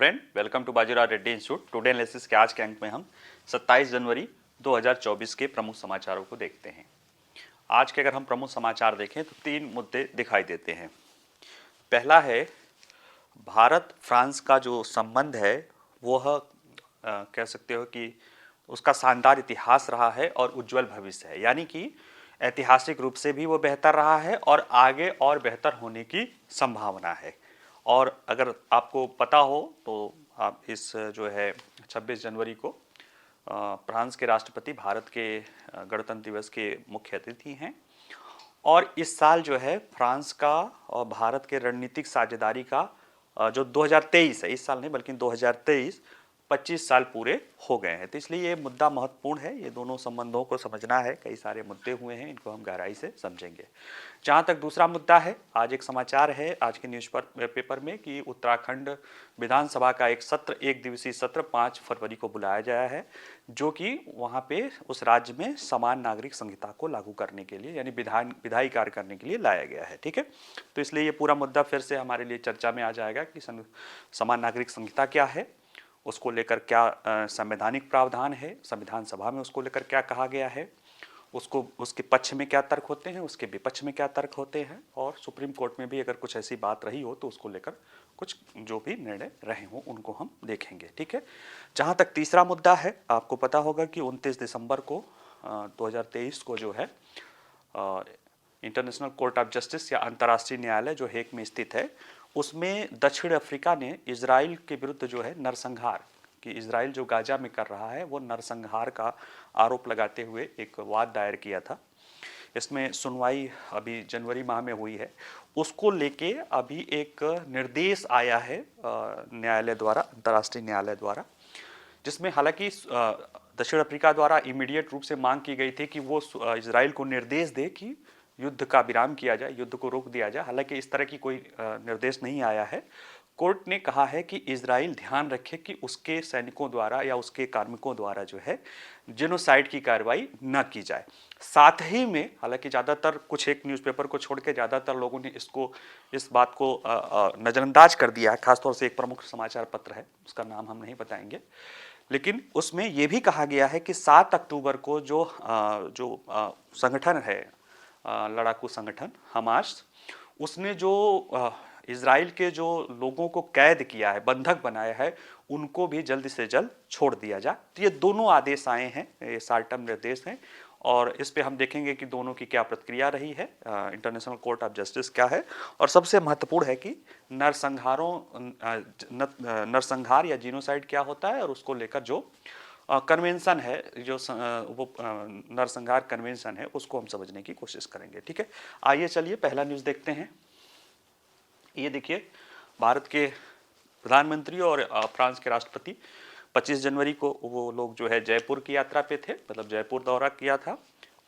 Friend, welcome to Bajirao Reddy Institute. Today analysis के आज के अंक में हम 27 जनवरी 2024 के प्रमुख समाचारों को देखते हैं। आज के अगर हम प्रमुख समाचार देखें तो तीन मुद्दे दिखाई देते हैं। पहला है भारत फ्रांस का जो संबंध है वह कह सकते हो कि उसका शानदार इतिहास रहा है और उज्जवल भविष्य है, यानी कि ऐतिहासिक रूप से भी वो बेहतर रहा है और आगे और बेहतर होने की संभावना है। और अगर आपको पता हो तो आप इस जो है 26 जनवरी को फ्रांस के राष्ट्रपति भारत के गणतंत्र दिवस के मुख्य अतिथि हैं और इस साल जो है फ्रांस का और भारत के रणनीतिक साझेदारी का जो 2023 है, इस साल नहीं बल्कि 2023 25 साल पूरे हो गए हैं। तो इसलिए ये मुद्दा महत्वपूर्ण है, ये दोनों संबंधों को समझना है। कई सारे मुद्दे हुए हैं, इनको हम गहराई से समझेंगे। जहाँ तक दूसरा मुद्दा है, आज एक समाचार है आज के न्यूज़ पेपर में कि उत्तराखंड विधानसभा का एक सत्र, एक दिवसीय सत्र 5 फरवरी को बुलाया गया है, जो कि वहाँ पे उस राज्य में समान नागरिक संहिता को लागू करने के लिए यानी विधायी कार्य करने के लिए लाया गया है। ठीक है, तो इसलिए ये पूरा मुद्दा फिर से हमारे लिए चर्चा में आ जाएगा कि समान नागरिक संहिता क्या है, उसको लेकर क्या संवैधानिक प्रावधान है, संविधान सभा में उसको लेकर क्या कहा गया है, उसको उसके पक्ष में क्या तर्क होते हैं, उसके विपक्ष में क्या तर्क होते हैं, और सुप्रीम कोर्ट में भी अगर कुछ ऐसी बात रही हो तो उसको लेकर कुछ जो भी निर्णय रहे हों उनको हम देखेंगे। ठीक है, जहाँ तक तीसरा मुद्दा है, आपको पता होगा कि 29 दिसंबर को 2023 को जो है इंटरनेशनल कोर्ट ऑफ जस्टिस या अंतर्राष्ट्रीय न्यायालय जो हेग में स्थित है, उसमें दक्षिण अफ्रीका ने इजराइल के विरुद्ध जो है नरसंहार कि इजराइल जो गाजा में कर रहा है वो नरसंहार का आरोप लगाते हुए एक वाद दायर किया था। इसमें सुनवाई अभी जनवरी माह में हुई है। उसको लेके अभी एक निर्देश आया है न्यायालय द्वारा, अंतर्राष्ट्रीय न्यायालय द्वारा, जिसमें हालांकि दक्षिण अफ्रीका द्वारा इमीडिएट रूप से मांग की गई थी कि वो इजराइल को निर्देश दे कि युद्ध का विराम किया जाए, युद्ध को रोक दिया जाए। हालांकि इस तरह की कोई निर्देश नहीं आया है। कोर्ट ने कहा है कि इजराइल ध्यान रखे कि उसके सैनिकों द्वारा या उसके कार्मिकों द्वारा जो है जेनोसाइड की कार्रवाई न की जाए। साथ ही में हालांकि ज़्यादातर कुछ एक न्यूज़पेपर को छोड़ के ज़्यादातर लोगों ने इस बात को नज़रअंदाज कर दिया है। खासतौर से एक प्रमुख समाचार पत्र है, उसका नाम हम नहीं बताएंगे, लेकिन उसमें यह भी कहा गया है कि 7 अक्टूबर को जो संगठन है, लड़ाकू संगठन हमास, उसने जो इजराइल के जो लोगों को कैद किया है, बंधक बनाया है, उनको भी जल्द से जल्द छोड़ दिया जाए। तो ये दोनों आदेश आए हैं, ये शॉर्ट टर्म निर्देश हैं, और इस पे हम देखेंगे कि दोनों की क्या प्रतिक्रिया रही है, इंटरनेशनल कोर्ट ऑफ जस्टिस क्या है, और सबसे महत्वपूर्ण है कि नरसंहार या जीनोसाइड क्या होता है और उसको लेकर जो कन्वेंशन है, जो वो नरसंहार कन्वेंशन है, उसको हम समझने की कोशिश करेंगे। ठीक है, आइए चलिए पहला न्यूज़ देखते हैं। ये देखिए, भारत के प्रधानमंत्री और फ्रांस के राष्ट्रपति 25 जनवरी को वो लोग जो है जयपुर की यात्रा पे थे, मतलब जयपुर दौरा किया था।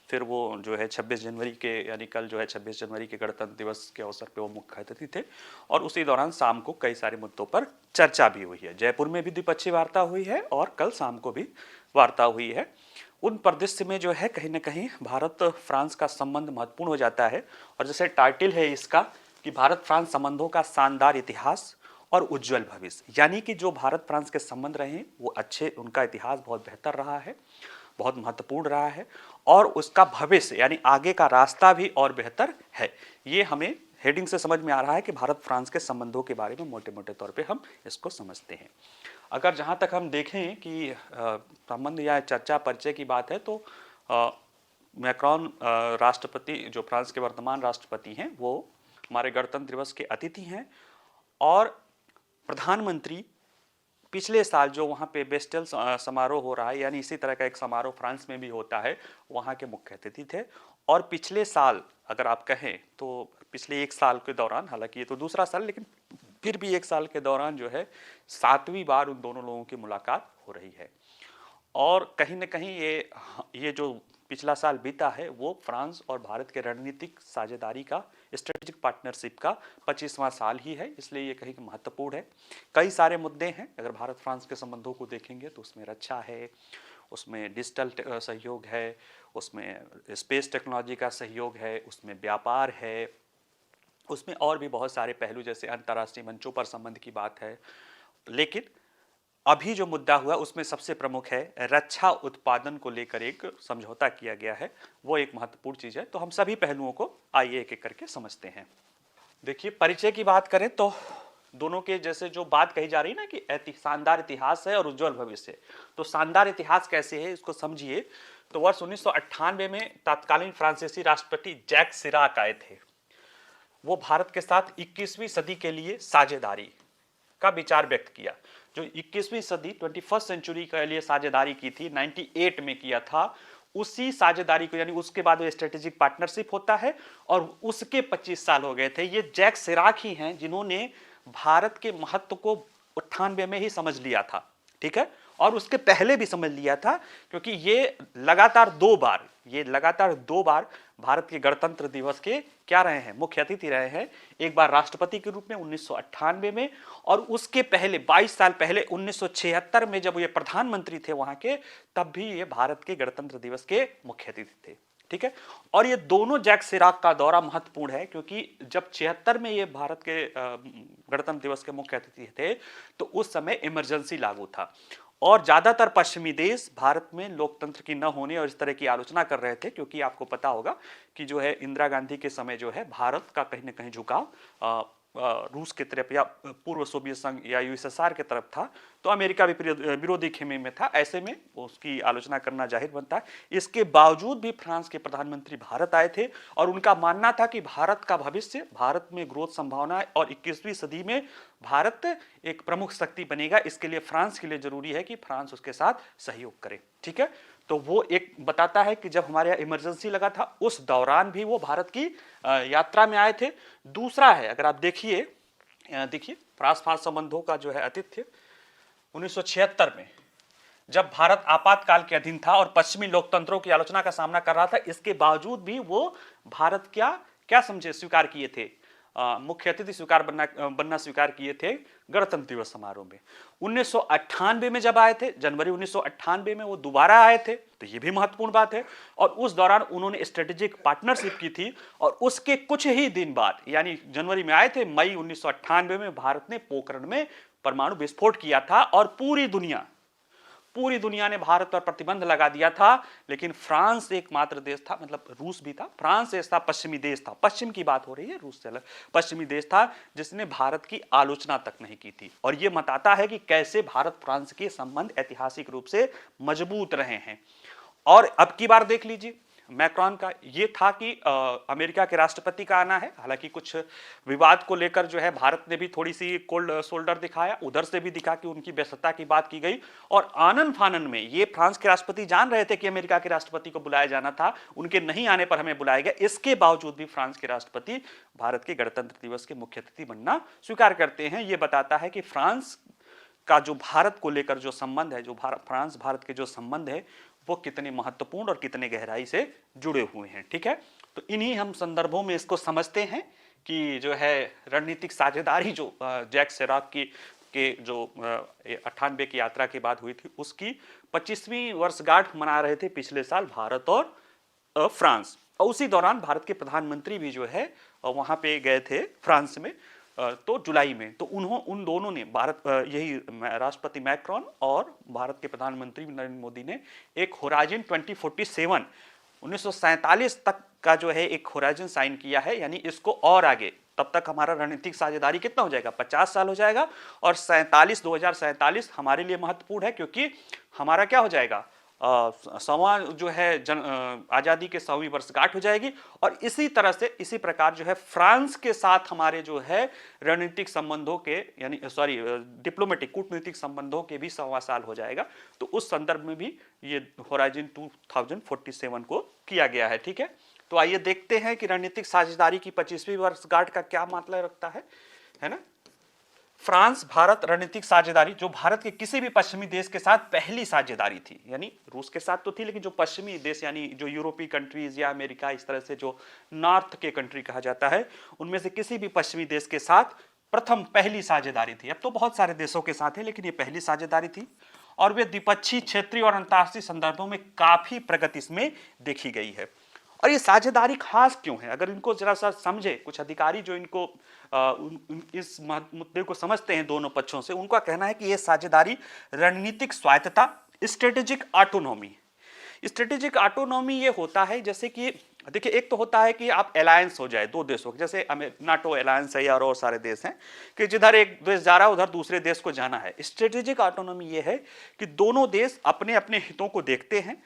फिर वो जो है 26 जनवरी के यानी कल जो है 26 जनवरी के गणतंत्र दिवस के अवसर पे वो मुख्य अतिथि थे, और उसी दौरान शाम को कई सारे मुद्दों पर चर्चा भी हुई है। जयपुर में भी द्विपक्षीय वार्ता हुई है और कल शाम को भी वार्ता हुई है। उन परिदृश्य में जो है कहीं ना कहीं भारत फ्रांस का संबंध महत्वपूर्ण हो जाता है, और जैसे टाइटल है इसका कि भारत फ्रांस संबंधों का शानदार इतिहास और उज्जवल भविष्य, यानी कि जो भारत फ्रांस के संबंध रहे वो अच्छे, उनका इतिहास बहुत बेहतर रहा है, बहुत महत्वपूर्ण रहा है, और उसका भविष्य यानी आगे का रास्ता भी और बेहतर है। ये हमें हेडिंग से समझ में आ रहा है कि भारत फ्रांस के संबंधों के बारे में मोटे मोटे तौर पे हम इसको समझते हैं। अगर जहाँ तक हम देखें कि संबंध या चर्चा परिचय की बात है, तो मैक्रोन राष्ट्रपति, जो फ्रांस के वर्तमान राष्ट्रपति हैं, वो हमारे गणतंत्र दिवस के अतिथि हैं, और प्रधानमंत्री पिछले साल जो वहाँ पे बेस्टल समारोह हो रहा है, यानी इसी तरह का एक समारोह फ्रांस में भी होता है, वहाँ के मुख्य अतिथि थे। और पिछले साल अगर आप कहें तो पिछले एक साल के दौरान, हालांकि ये तो दूसरा साल, लेकिन फिर भी एक साल के दौरान जो है 7वीं बार उन दोनों लोगों की मुलाकात हो रही है। और कहीं ना कहीं ये जो पिछला साल बीता है वो फ्रांस और भारत के रणनीतिक साझेदारी का, स्ट्रेटेजिक पार्टनरशिप का 25वां साल ही है, इसलिए ये कहीं महत्वपूर्ण है। कई सारे मुद्दे हैं, अगर भारत फ्रांस के संबंधों को देखेंगे तो उसमें रक्षा है, उसमें डिजिटल सहयोग है, उसमें स्पेस टेक्नोलॉजी का सहयोग है, उसमें व्यापार है, उसमें और भी बहुत सारे पहलू जैसे अंतर्राष्ट्रीय मंचों पर संबंध की बात है, लेकिन अभी जो मुद्दा हुआ उसमें सबसे प्रमुख है रक्षा उत्पादन को लेकर एक समझौता किया गया है, वो एक महत्वपूर्ण चीज है। तो हम सभी पहलुओं को आइए एक एक करके समझते हैं। देखिए, परिचय की बात करें तो दोनों के जैसे जो बात कही जा रही है ना कि शानदार इतिहास है और उज्जवल भविष्य, तो शानदार इतिहास कैसे है इसको समझिए। तो वर्ष 1998 में तत्कालीन फ्रांसीसी राष्ट्रपति जैक सिराक आए थे। वो भारत के साथ 21वीं सदी के लिए साझेदारी का विचार व्यक्त किया। जो 21वीं सदी 21st सेंचुरी के लिए साझेदारी की थी, 98 में किया था, उसी साझेदारी को, यानी उसके बाद वो स्ट्रेटेजिक पार्टनरशिप होता है और उसके 25 साल हो गए थे। ये जैक सिराक ही हैं जिन्होंने भारत के महत्व को 98 में ही समझ लिया था, ठीक है, और उसके पहले भी समझ लिया था, क्योंकि ये लगातार दो बार भारत के गणतंत्र दिवस के क्या रहे हैं, मुख्य अतिथि रहे हैं। एक बार राष्ट्रपति के रूप में 1998 में, और उसके पहले 22 साल पहले 1976 में जब ये प्रधानमंत्री थे वहां के, तब भी ये भारत के गणतंत्र दिवस के मुख्य अतिथि थे, ठीक है। और ये दोनों जैक सिराक का दौरा महत्वपूर्ण है, क्योंकि जब 76 में ये भारत के गणतंत्र दिवस के मुख्य अतिथि थे तो उस समय इमरजेंसी लागू था और ज्यादातर पश्चिमी देश भारत में लोकतंत्र की न होने और इस तरह की आलोचना कर रहे थे, क्योंकि आपको पता होगा कि जो है इंदिरा गांधी के समय जो है भारत का कहीं न कहीं झुकाव रूस की तरफ या पूर्व सोवियत संघ या यूएसएसआर की तरफ था, तो अमेरिका भी विरोधी खेमे में था। ऐसे में उसकी आलोचना करना जाहिर बनता है। इसके बावजूद भी फ्रांस के प्रधानमंत्री भारत आए थे और उनका मानना था कि भारत का भविष्य, भारत में ग्रोथ संभावना है और 21वीं सदी में भारत एक प्रमुख शक्ति बनेगा। इसके लिए फ्रांस के लिए जरूरी है कि फ्रांस उसके साथ सहयोग करे, ठीक है। तो वो एक बताता है कि जब हमारे यहाँ इमरजेंसी लगा था उस दौरान भी वो भारत की यात्रा में आए थे। दूसरा है, अगर आप देखिए फ्रांस संबंधों का जो है आतिथ्य 1976 में जब भारत आपातकाल के अधीन था और पश्चिमी लोकतंत्रों की आलोचना का सामना कर रहा था, इसके बावजूद भी वो भारत क्या समझे स्वीकार किए थे, मुख्य अतिथि बनना स्वीकार किए थे गणतंत्र दिवस समारोह में। 1998 में जब आए थे, जनवरी 1998 में वो दोबारा आए थे, तो ये भी महत्वपूर्ण बात है। और उस दौरान उन्होंने स्ट्रेटेजिक पार्टनरशिप की थी और उसके कुछ ही दिन बाद, यानी जनवरी में आए थे, मई 1998 में भारत ने पोखरण में परमाणु विस्फोट किया था और पूरी दुनिया ने भारत पर प्रतिबंध लगा दिया था। लेकिन फ्रांस एकमात्र देश था, मतलब रूस भी था, फ्रांस ऐसा पश्चिमी देश था, पश्चिम की बात हो रही है, रूस से अलग पश्चिमी देश था, जिसने भारत की आलोचना तक नहीं की थी। और यह बताता है कि कैसे भारत फ्रांस के संबंध ऐतिहासिक रूप से मजबूत रहे हैं। और अब की बार देख लीजिए, मैक्रॉन का ये था कि अमेरिका के राष्ट्रपति का आना है। हालांकि कुछ विवाद को लेकर जो है भारत ने भी थोड़ी सी कोल्ड शोल्डर दिखाया, उधर से भी दिखा कि उनकी व्यस्तता की बात की गई। और आनन फानन में ये फ्रांस के राष्ट्रपति जान रहे थे कि अमेरिका के राष्ट्रपति को बुलाया जाना था, उनके नहीं आने पर हमें बुलाया गया। इसके बावजूद भी फ्रांस के राष्ट्रपति भारत के गणतंत्र दिवस के मुख्य अतिथि बनना स्वीकार करते हैं। ये बताता है कि फ्रांस का जो भारत को लेकर जो संबंध है, जो फ्रांस भारत के जो संबंध है, वो कितने महत्वपूर्ण और कितने गहराई से जुड़े हुए हैं, ठीक है। तो इन्हीं हम संदर्भों में इसको समझते हैं कि जो है रणनीतिक साझेदारी जो जैक सिराक के जो 98 की यात्रा के बाद हुई थी, उसकी 25वीं वर्षगांठ मना रहे थे पिछले साल भारत और फ्रांस। और उसी दौरान भारत के प्रधानमंत्री भी जो है वहां पे गए थे फ्रांस में, तो जुलाई में। तो उन दोनों ने यही राष्ट्रपति मैक्रॉन और भारत के प्रधानमंत्री नरेंद्र मोदी ने एक होराइजन 2047 1947 तक का जो है एक होराइजन साइन किया है। यानी इसको और आगे, तब तक हमारा रणनीतिक साझेदारी कितना हो जाएगा, 50 साल हो जाएगा। और 2047 हमारे लिए महत्वपूर्ण है, क्योंकि हमारा क्या हो जाएगा, जो है आजादी के 100वीं वर्षगांठ हो जाएगी। और इसी तरह से इसी प्रकार जो है फ्रांस के साथ हमारे जो है रणनीतिक संबंधों के, यानी डिप्लोमेटिक कूटनीतिक संबंधों के भी 100वां साल हो जाएगा। तो उस संदर्भ में भी ये होराइजन 2047 को किया गया है, ठीक है। तो आइए देखते हैं कि रणनीतिक साझेदारी की 25वीं वर्षगांठ का क्या मतलब रखता है ना। फ्रांस भारत रणनीतिक साझेदारी, जो भारत के किसी भी पश्चिमी देश के साथ पहली साझेदारी थी, यानी रूस के साथ तो थी, लेकिन जो पश्चिमी देश यानी जो यूरोपीय कंट्रीज या अमेरिका, इस तरह से जो नॉर्थ के कंट्री कहा जाता है, उनमें से किसी भी पश्चिमी देश के साथ पहली साझेदारी थी। अब तो बहुत सारे देशों के साथ है, लेकिन ये पहली साझेदारी थी। और वे द्विपक्षीय, क्षेत्रीय और अंतर्राष्ट्रीय संदर्भों में काफी प्रगति इसमें देखी गई है। और ये साझेदारी खास क्यों है? अगर इनको जरा सा समझे, कुछ अधिकारी जो इनको इस मुद्दे को समझते हैं दोनों पक्षों से, उनका कहना है कि ये साझेदारी रणनीतिक स्वायत्तता, स्ट्रेटेजिक ऑटोनॉमी। स्ट्रेटेजिक ऑटोनॉमी ये होता है जैसे कि देखिए, एक तो होता है कि आप अलायंस हो जाए दो देशों के, जैसे नाटो अलायंस है या और सारे देश हैं कि जिधर एक देश जा रहा है उधर दूसरे देश को जाना है। स्ट्रेटेजिक ऑटोनॉमी ये है कि दोनों देश अपने अपने हितों को देखते हैं,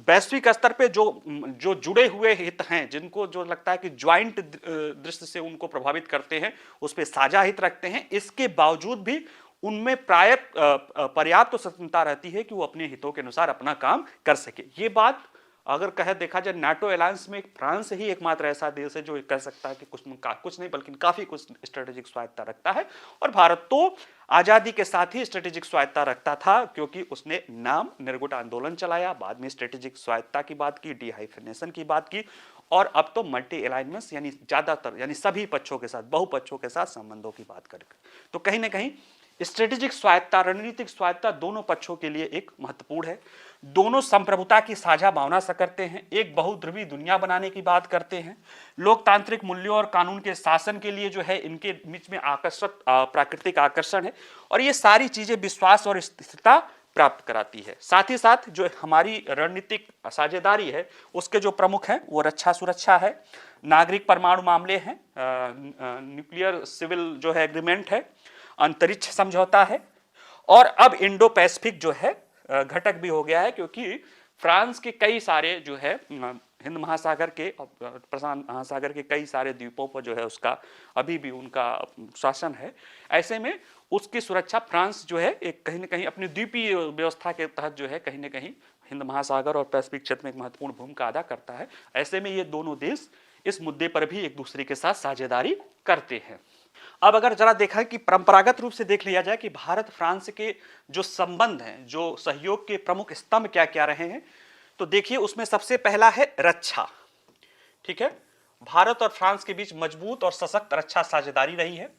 वैश्विक स्तर पे जो जुड़े हुए हित हैं, जिनको जो लगता है कि ज्वाइंट दृष्टि से उनको प्रभावित करते हैं, उस पर साझा हित रखते हैं। इसके बावजूद भी उनमें प्राय पर्याप्त तो स्वतंत्रता रहती है कि वो अपने हितों के अनुसार अपना काम कर सके। ये बात अगर कहे देखा जाए, नाटो अलायंस में फ्रांस ही एकमात्र ऐसा देश है जो कह सकता है कि कुछ नहीं बल्कि काफी कुछ स्ट्रेटेजिक स्वायत्तता रखता है। और भारत तो आजादी के साथ ही स्ट्रेटेजिक स्वायत्तता रखता था, क्योंकि उसने नाम निर्गुट आंदोलन चलाया, बाद में स्ट्रेटेजिक स्वायत्तता की बात की, डीहाइफिनेशन की बात की, और अब तो मल्टी अलाइनमेंट्स यानी ज्यादातर यानी सभी पक्षों के साथ, बहुपक्षों के साथ संबंधों की बात करके। तो कहीं ना कहीं स्ट्रेटेजिक स्वायत्तता, रणनीतिक स्वायत्तता दोनों पक्षों के लिए एक महत्वपूर्ण है। दोनों संप्रभुता की साझा भावना से करते हैं, एक बहुध्रुवी दुनिया बनाने की बात करते हैं, लोकतांत्रिक मूल्यों और कानून के शासन के लिए जो है इनके बीच में आकर्षक प्राकृतिक आकर्षण है, और ये सारी चीजें विश्वास और स्थिरता प्राप्त कराती है। साथ ही साथ जो हमारी रणनीतिक साझेदारी है उसके जो प्रमुख हैं वो रक्षा सुरक्षा है, नागरिक परमाणु मामले हैं, न्यूक्लियर सिविल जो है एग्रीमेंट है, अंतरिक्ष समझौता है, और अब इंडो पैसिफिक जो है घटक भी हो गया है, क्योंकि फ्रांस के कई सारे जो है हिंद महासागर के, प्रशांत महासागर के कई सारे द्वीपों पर जो है उसका अभी भी उनका शासन है। ऐसे में उसकी सुरक्षा फ्रांस जो है एक कहीं ना कहीं अपनी द्वीपीय व्यवस्था के तहत जो है कहीं ना कहीं हिंद महासागर और पैसिफिक क्षेत्र में एक महत्वपूर्ण भूमिका अदा करता है। ऐसे में ये दोनों देश इस मुद्दे पर भी एक दूसरे के साथ साझेदारी करते हैं। अब अगर जरा देखा कि परंपरागत रूप से देख लिया जाए कि भारत फ्रांस के जो संबंध हैं, जो सहयोग के प्रमुख स्तंभ क्या क्या रहे हैं, तो देखिए उसमें सबसे पहला है रक्षा। ठीक है, भारत और फ्रांस के बीच मजबूत और सशक्त रक्षा साझेदारी रही है।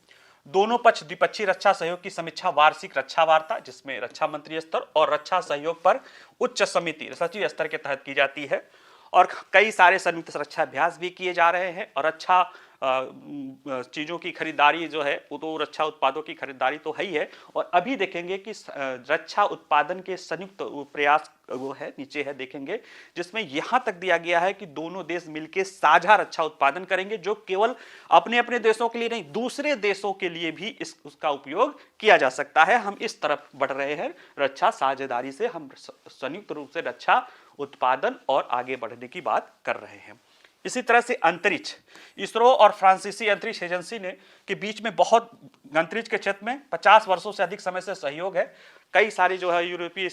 दोनों पक्ष द्विपक्षीय रक्षा सहयोग की समीक्षा वार्षिक रक्षा वार्ता, जिसमें रक्षा मंत्री स्तर और रक्षा सहयोग पर उच्च समिति सचिव स्तर के तहत की जाती है, और कई सारे संयुक्त रक्षा अभ्यास भी किए जा रहे हैं। और रक्षा चीज़ों की खरीदारी जो है वो तो रक्षा उत्पादों की खरीदारी तो है ही है, और अभी देखेंगे कि रक्षा उत्पादन के संयुक्त प्रयास वो है, नीचे है देखेंगे, जिसमें यहाँ तक दिया गया है कि दोनों देश मिलकर साझा रक्षा उत्पादन करेंगे, जो केवल अपने अपने देशों के लिए नहीं, दूसरे देशों के लिए भी उसका उपयोग किया जा सकता है। हम इस तरफ बढ़ रहे हैं, रक्षा साझेदारी से हम संयुक्त रूप से रक्षा उत्पादन और आगे बढ़ने की बात कर रहे हैं। इसी तरह से अंतरिक्ष, इसरो और फ्रांसीसी अंतरिक्ष एजेंसी ने के बीच में बहुत अंतरिक्ष के क्षेत्र में 50 वर्षों से अधिक समय से सहयोग है। कई सारी जो है यूरोपीय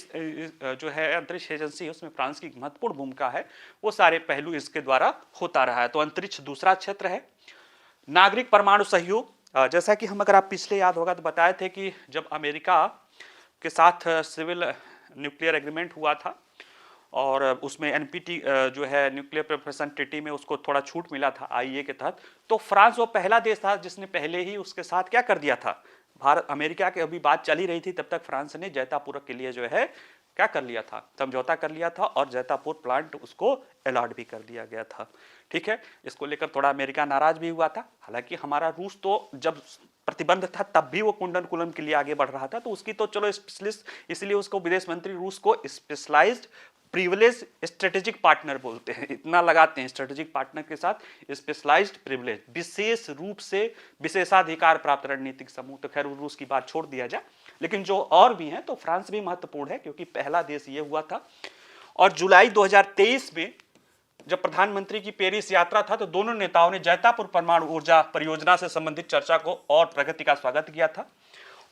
जो है अंतरिक्ष एजेंसी, उसमें फ्रांस की महत्वपूर्ण भूमिका है, वो सारे पहलू इसके द्वारा होता रहा है। तो अंतरिक्ष दूसरा क्षेत्र है। नागरिक परमाणु सहयोग, जैसा कि हम अगर आप पिछले याद होगा तो बताए थे कि जब अमेरिका के साथ सिविल न्यूक्लियर एग्रीमेंट हुआ था और उसमें एनपीटी जो है न्यूक्लियर प्रोलिफरेशन ट्रीटी में उसको थोड़ा छूट मिला था आईए के तहत, तो फ्रांस वो पहला देश था जिसने पहले ही उसके साथ क्या कर दिया था, भारत अमेरिका की अभी बात चली रही थी तब तक फ्रांस ने जैतापुर के लिए जो है क्या कर लिया था, समझौता कर लिया था, और जैतापुर प्लांट उसको अलॉट भी कर दिया गया था। ठीक है, इसको लेकर थोड़ा अमेरिका नाराज भी हुआ था। हालांकि हमारा रूस तो जब प्रतिबंध था तब भी वो कुंडन कुलम के लिए आगे बढ़ रहा था, तो उसकी तो चलो स्पेशलिस्ट, इसलिए उसको विदेश मंत्री रूस को स्पेशलाइज्ड प्रिविलेज स्ट्रेटेजिक पार्टनर बोलते हैं, इतना लगाते हैं स्ट्रेटेजिक पार्टनर के साथ स्पेशलाइज्ड प्रिविलेज, विशेष रूप से विशेषाधिकार प्राप्त रणनीतिक समूह। तो खैर रूस की बात छोड़ दिया जाए, लेकिन जो और भी हैं तो फ्रांस भी महत्वपूर्ण है क्योंकि पहला देश ये हुआ था। और जुलाई 2023 में जब प्रधानमंत्री की पेरिस यात्रा था तो दोनों नेताओं ने जैतापुर परमाणु ऊर्जा परियोजना से संबंधित चर्चा को और प्रगति का स्वागत किया था।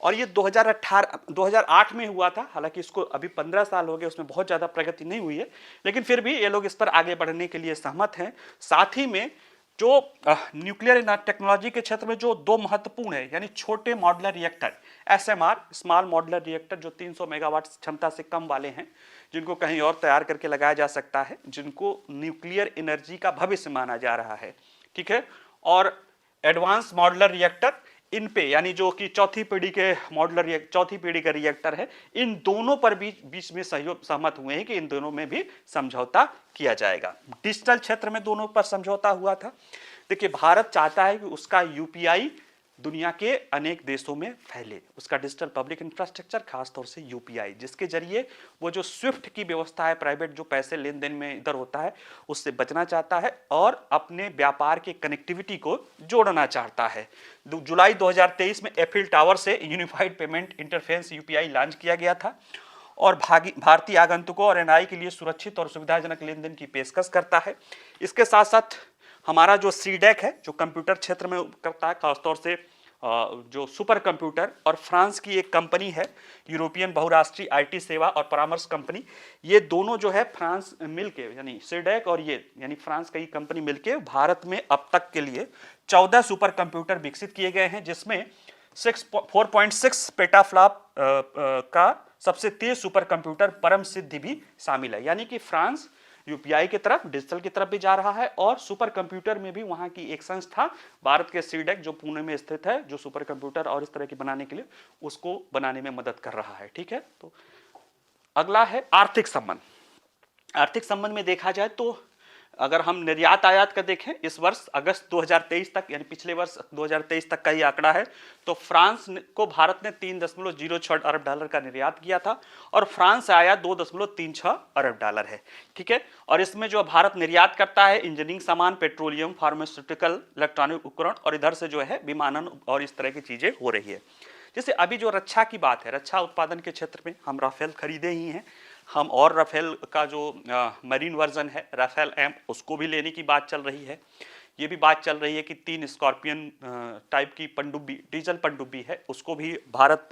और ये 2008 में हुआ था, हालांकि इसको अभी 15 साल हो गए, उसमें बहुत ज़्यादा प्रगति नहीं हुई है, लेकिन फिर भी ये लोग इस पर आगे बढ़ने के लिए सहमत हैं। साथ ही में जो न्यूक्लियर टेक्नोलॉजी के क्षेत्र में जो दो महत्वपूर्ण है, यानी छोटे modular reactor SMR, small modular reactor, जो 300 मेगावाट क्षमता से कम वाले हैं, जिनको कहीं और तैयार करके लगाया जा सकता है, जिनको न्यूक्लियर एनर्जी का भविष्य माना जा रहा है। ठीक है, और एडवांस मॉडुलर रिएक्टर इन पे यानी जो कि चौथी पीढ़ी के चौथी पीढ़ी का रिएक्टर है, इन दोनों पर बीच में सहमत हुए हैं कि इन दोनों में भी समझौता किया जाएगा। डिजिटल क्षेत्र में दोनों पर समझौता हुआ था। देखिए, भारत चाहता है कि उसका यूपीआई दुनिया के अनेक देशों में फैले, उसका डिजिटल पब्लिक इंफ्रास्ट्रक्चर, खासतौर से यूपीआई, जिसके जरिए वो जो स्विफ्ट की व्यवस्था है, प्राइवेट जो पैसे लेन देन में इधर होता है, उससे बचना चाहता है और अपने व्यापार के कनेक्टिविटी को जोड़ना चाहता है। जुलाई 2023 में एफिल टावर से unified payment interface UPI launch किया गया था और भारतीय आगंतुकों और एनआई के लिए सुरक्षित और सुविधाजनक लेन देन की पेशकश करता है। इसके साथ साथ हमारा जो सीडेक है, जो कंप्यूटर क्षेत्र में करता है, खासतौर से जो सुपर कंप्यूटर, और फ्रांस की एक कंपनी है यूरोपियन बहुराष्ट्रीय आईटी सेवा और परामर्श कंपनी, ये दोनों जो है फ्रांस मिलके, यानी सीडेक और ये यानी फ्रांस की कंपनी मिलके भारत में अब तक के लिए 14 सुपर कंप्यूटर विकसित किए गए हैं, जिसमें 4.6 पेटाफ्लॉप का सबसे तेज सुपर कंप्यूटर परम सिद्धि भी शामिल है। यानी कि फ्रांस यूपीआई की तरफ, डिजिटल की तरफ भी जा रहा है और सुपर कंप्यूटर में भी वहां की एक संस्था भारत के सीडेक जो पुणे में स्थित है, जो सुपर कंप्यूटर और इस तरह की बनाने के लिए उसको बनाने में मदद कर रहा है। ठीक है, तो अगला है आर्थिक संबंध। आर्थिक संबंध में देखा जाए तो अगर हम निर्यात आयात का देखें, इस वर्ष अगस्त 2023 तक, यानी पिछले वर्ष 2023 तक का ही आंकड़ा है, तो फ्रांस को भारत ने 3.06 अरब डॉलर का निर्यात किया था और फ्रांस से आया 2.36 अरब डॉलर है। ठीक है, और इसमें जो भारत निर्यात करता है इंजीनियरिंग सामान, पेट्रोलियम, फार्मास्यूटिकल, इलेक्ट्रॉनिक उपकरण, और इधर से जो है विमानन और इस तरह की चीजें हो रही है। जैसे अभी जो रक्षा की बात है, रक्षा उत्पादन के क्षेत्र में हम राफेल खरीदे ही हैं, हम और राफेल का जो मरीन वर्जन है राफेल एम, उसको भी लेने की बात चल रही है। ये भी बात चल रही है कि 3 स्कॉर्पियन टाइप की पनडुब्बी, डीजल पनडुब्बी है, उसको भी भारत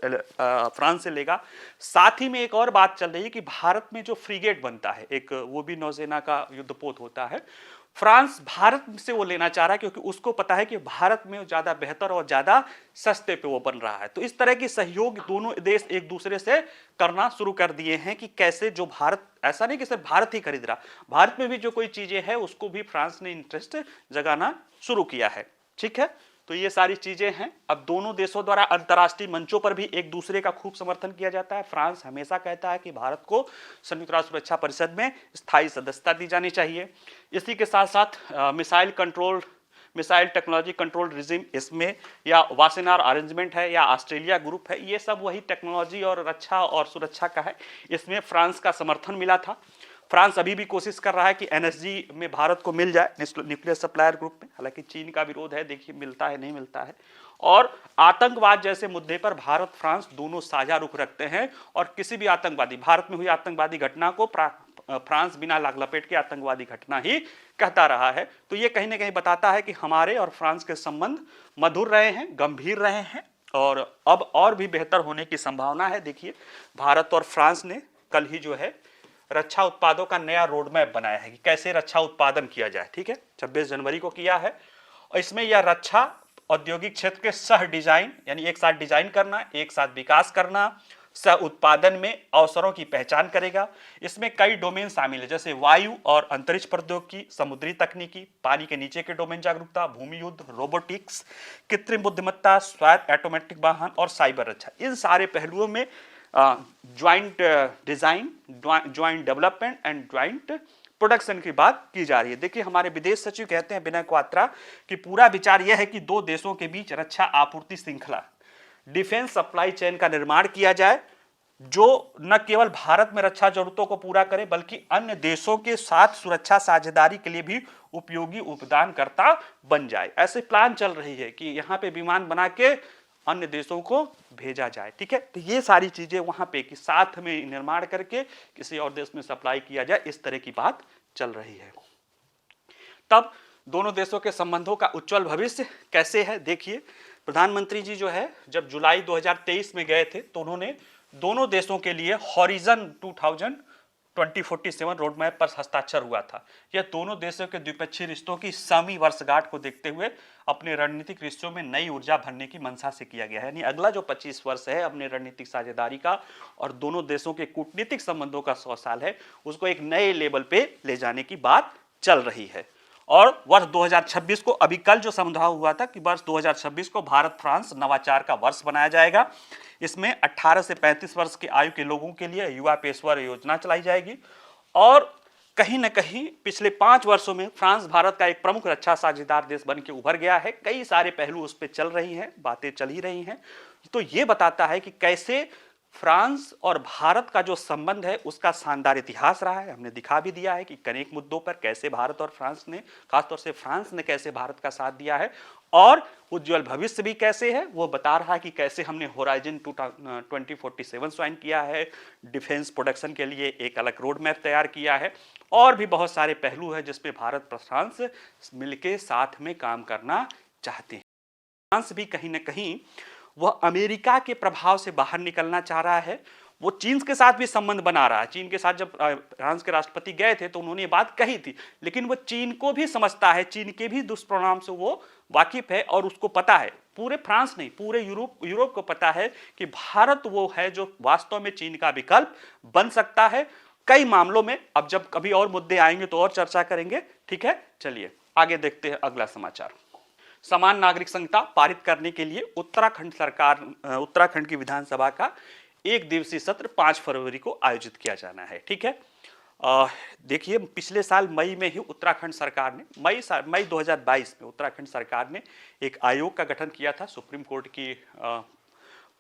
फ्रांस से लेगा। साथ ही में एक और बात चल रही है कि भारत में जो फ्रीगेट बनता है, एक वो भी नौसेना का युद्धपोत होता है, फ्रांस भारत से वो लेना चाह रहा है क्योंकि उसको पता है कि भारत में ज्यादा बेहतर और ज्यादा सस्ते पे वो बन रहा है। तो इस तरह की सहयोग दोनों देश एक दूसरे से करना शुरू कर दिए हैं कि कैसे जो भारत, ऐसा नहीं कि सिर्फ भारत ही खरीद रहा, भारत में भी जो कोई चीजें हैं उसको भी फ्रांस ने इंटरेस्ट जगाना शुरू किया है। ठीक है, तो ये सारी चीजें हैं। अब दोनों देशों द्वारा अंतर्राष्ट्रीय मंचों पर भी एक दूसरे का खूब समर्थन किया जाता है। फ्रांस हमेशा कहता है कि भारत को संयुक्त राष्ट्र सुरक्षा परिषद में स्थायी सदस्यता दी जानी चाहिए। इसी के साथ साथ मिसाइल टेक्नोलॉजी कंट्रोल रिजिम, इसमें या वासेनार अरेंजमेंट है या ऑस्ट्रेलिया ग्रुप है, ये सब वही टेक्नोलॉजी और रक्षा और सुरक्षा का है। इसमें फ्रांस का समर्थन मिला था। फ्रांस अभी भी कोशिश कर रहा है कि एनएसजी में भारत को मिल जाए, न्यूक्लियर सप्लायर ग्रुप में, हालांकि चीन का विरोध है, देखिए मिलता है नहीं मिलता है। और आतंकवाद जैसे मुद्दे पर भारत फ्रांस दोनों साझा रुख रखते हैं और किसी भी आतंकवादी, भारत में हुई आतंकवादी घटना को फ्रांस बिना लाग लपेट के आतंकवादी घटना ही कहता रहा है। तो ये कहीं ना कहीं बताता है कि हमारे और फ्रांस के संबंध मधुर रहे हैं, गंभीर रहे हैं और अब और भी बेहतर होने की संभावना है। देखिए, भारत और फ्रांस ने कल ही जो है रक्षा उत्पादों का नया रोड मैप बनाया है कि कैसे रक्षा उत्पादन किया जाए। ठीक है, 26 जनवरी को किया है और इसमें यह रक्षा औद्योगिक क्षेत्र के सह डिजाइन, यानी एक साथ डिजाइन करना, एक साथ विकास करना, सह उत्पादन में अवसरों की पहचान करेगा। इसमें कई डोमेन शामिल है, जैसे वायु और अंतरिक्ष प्रौद्योगिकी, समुद्री तकनीकी, पानी के नीचे के डोमेन जागरूकता, भूमि युद्ध, रोबोटिक्स, कृत्रिम बुद्धिमत्ता, स्वायत्त ऑटोमेटिक वाहन और साइबर रक्षा। इन सारे पहलुओं में joint design, joint development and joint production की बात की जा रही है। देखिए, हमारे विदेश सचिव कहते हैं विनय क्वात्रा कि पूरा विचार यह है कि दो देशों के बीच रक्षा आपूर्ति श्रृंखला, डिफेंस सप्लाई चेन का निर्माण किया जाए, जो न केवल भारत में रक्षा जरूरतों को पूरा करे बल्कि अन्य देशों के साथ सुरक्षा साझेदारी के लिए भी उपयोगी उपदानकर्ता बन जाए। ऐसे प्लान चल रही है कि यहाँ पे विमान बना के अन्य देशों को भेजा जाए। ठीक है, तो ये सारी चीजें वहां पे कि साथ में निर्माण करके किसी और देश में सप्लाई किया जाए, इस तरह की बात चल रही है। तब दोनों देशों के संबंधों का उज्जवल भविष्य कैसे है, देखिए प्रधानमंत्री जी जो है जब जुलाई 2023 में गए थे तो उन्होंने दोनों देशों के लिए हॉरिजन 2047 रोड मैप पर हस्ताक्षर हुआ था। यह दोनों देशों के द्विपक्षीय रिश्तों की 100वीं वर्षगांठ को देखते हुए अपने रणनीतिक रिश्तों में नई ऊर्जा भरने की मंशा से किया गया है। यानी अगला जो 25 वर्ष है अपने रणनीतिक साझेदारी का और दोनों देशों के कूटनीतिक संबंधों का 100 साल है, उसको एक नए लेवल पे ले जाने की बात चल रही है। और वर्ष 2026 को, अभी कल जो समझावा हुआ था कि वर्ष 2026 को भारत फ्रांस नवाचार का वर्ष बनाया जाएगा। इसमें 18 से 35 वर्ष की आयु के लोगों के लिए युवा पेशेवर योजना चलाई जाएगी। और कहीं न कहीं पिछले 5 वर्षों में फ्रांस भारत का एक प्रमुख रक्षा साझेदार देश बन के उभर गया है। कई सारे पहलू उस पर चल रही हैं, बातें चल ही रही हैं। तो ये बताता है कि कैसे फ्रांस और भारत का जो संबंध है उसका शानदार इतिहास रहा है। हमने दिखा भी दिया है कि अनेक मुद्दों पर कैसे भारत और फ्रांस ने, खासतौर से फ्रांस ने कैसे भारत का साथ दिया है, और उज्जवल भविष्य भी कैसे है वो बता रहा है कि कैसे हमने होराइजन 2047 ज्वाइन किया है, डिफेंस प्रोडक्शन के लिए एक अलग रोड मैप तैयार किया है, और भी बहुत सारे पहलू है जिसपे भारत और फ्रांस मिलके साथ में काम करना चाहते हैं। फ्रांस भी कहीं ना कहीं वह अमेरिका के प्रभाव से बाहर निकलना चाह रहा है। वो चीन के साथ भी संबंध बना रहा है। चीन के साथ जब फ्रांस के राष्ट्रपति गए थे तो उन्होंने ये बात कही थी, लेकिन वो चीन को भी समझता है, चीन के भी दुष्परिणाम से वो वाकिफ है, और उसको पता है, पूरे फ्रांस नहीं पूरे यूरोप को पता है कि भारत वो है जो वास्तव में चीन का विकल्प बन सकता है कई मामलों में। अब जब कभी और मुद्दे आएंगे तो और चर्चा करेंगे, ठीक है। चलिए आगे देखते हैं अगला समाचार। समान नागरिक संहिता पारित करने के लिए उत्तराखंड की विधानसभा का एक दिवसीय सत्र 5 फरवरी को आयोजित किया जाना है, ठीक है। देखिए, पिछले साल मई में ही उत्तराखंड सरकार ने मई 2022 में उत्तराखंड सरकार ने एक आयोग का गठन किया था। सुप्रीम कोर्ट की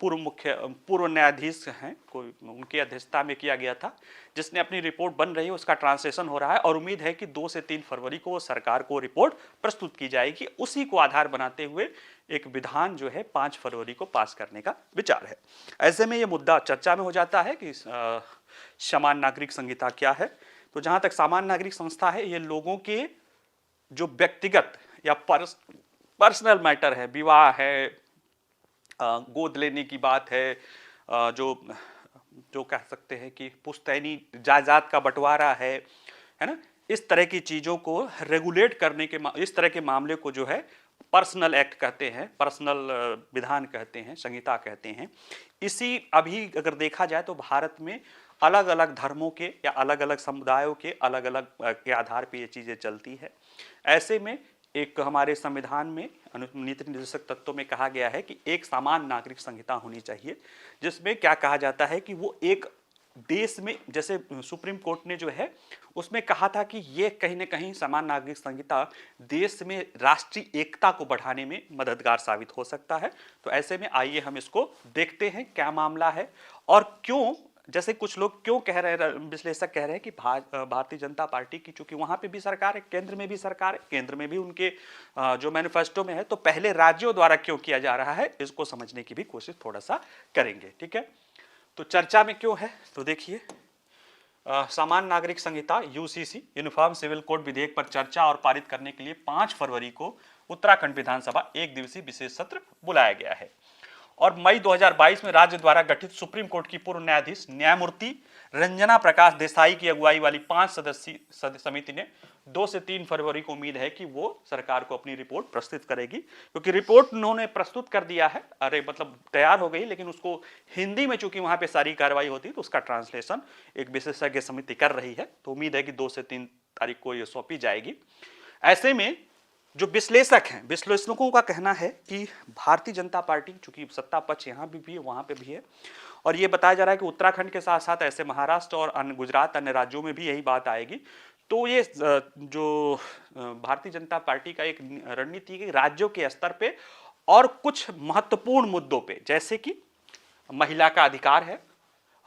पूर्व न्यायाधीश हैं कोई, उनकी अध्यक्षता में किया गया था, जिसने अपनी रिपोर्ट बन रही है, उसका ट्रांसलेशन हो रहा है, और उम्मीद है कि 2 से 3 फरवरी को सरकार को रिपोर्ट प्रस्तुत की जाएगी। उसी को आधार बनाते हुए एक विधान जो है 5 फरवरी को पास करने का विचार है। ऐसे में ये मुद्दा चर्चा में हो जाता है कि समान नागरिक संहिता क्या है। तो जहां तक समान नागरिक संस्था है, ये लोगों के जो व्यक्तिगत या पर्सनल मैटर है, विवाह है, गोद लेने की बात है, जो कह सकते हैं कि पुश्तैनी जायदाद का बंटवारा है ना, इस तरह की चीज़ों को रेगुलेट करने के इस तरह के मामले को जो है पर्सनल एक्ट कहते हैं, पर्सनल विधान कहते हैं, संहिता कहते हैं। इसी अभी अगर देखा जाए तो भारत में अलग अलग धर्मों के या अलग अलग समुदायों के अलग अलग के आधार पर ये चीज़ें चलती है। ऐसे में एक हमारे संविधान में नीति निर्देशक तत्वों में कहा गया है कि एक समान नागरिक संहिता होनी चाहिए, जिसमें क्या कहा जाता है कि वो एक देश में, जैसे सुप्रीम कोर्ट ने जो है उसमें कहा था कि ये कहीं ना कहीं समान नागरिक संहिता देश में राष्ट्रीय एकता को बढ़ाने में मददगार साबित हो सकता है। तो ऐसे में आइए हम इसको देखते हैं क्या मामला है और क्यों, जैसे कुछ लोग क्यों कह रहे हैं, विश्लेषक कह रहे हैं कि भारतीय जनता पार्टी की, चूंकि वहां पे भी सरकार है, केंद्र में भी सरकार है, केंद्र में भी उनके जो मैनिफेस्टो में है, तो पहले राज्यों द्वारा क्यों किया जा रहा है, इसको समझने की भी कोशिश थोड़ा सा करेंगे, ठीक है। तो चर्चा में क्यों है, तो देखिए, समान नागरिक संहिता यूसीसी यूनिफॉर्म सिविल कोड विधेयक पर चर्चा और पारित करने के लिए 5 फरवरी को उत्तराखंड विधानसभा एक दिवसीय विशेष सत्र बुलाया गया है। और मई 2022 में राज्य द्वारा गठित सुप्रीम कोर्ट की पूर्व न्यायाधीश न्यायमूर्ति रंजना प्रकाश देसाई की अगुवाई वाली 5 सदस्यीय समिति ने 2 से 3 फरवरी को उम्मीद है कि वो सरकार को अपनी रिपोर्ट प्रस्तुत करेगी, क्योंकि रिपोर्ट उन्होंने प्रस्तुत कर दिया है, मतलब तैयार हो गई, लेकिन उसको हिंदी में चूंकि वहां पे सारी कार्रवाई होती है तो उसका ट्रांसलेशन एक विशेषज्ञ समिति कर रही है। तो उम्मीद है कि 2 से 3 तारीख को ये सौंपी जाएगी। ऐसे में जो विश्लेषक हैं, विश्लेषकों का कहना है कि भारतीय जनता पार्टी, चूंकि सत्ता पक्ष यहाँ भी है वहाँ पे भी है, और ये बताया जा रहा है कि उत्तराखंड के साथ साथ ऐसे महाराष्ट्र और अन्य गुजरात, अन्य राज्यों में भी यही बात आएगी। तो ये जो भारतीय जनता पार्टी का एक रणनीति है, राज्यों के स्तर पे और कुछ महत्वपूर्ण मुद्दों पे, जैसे कि महिला का अधिकार है,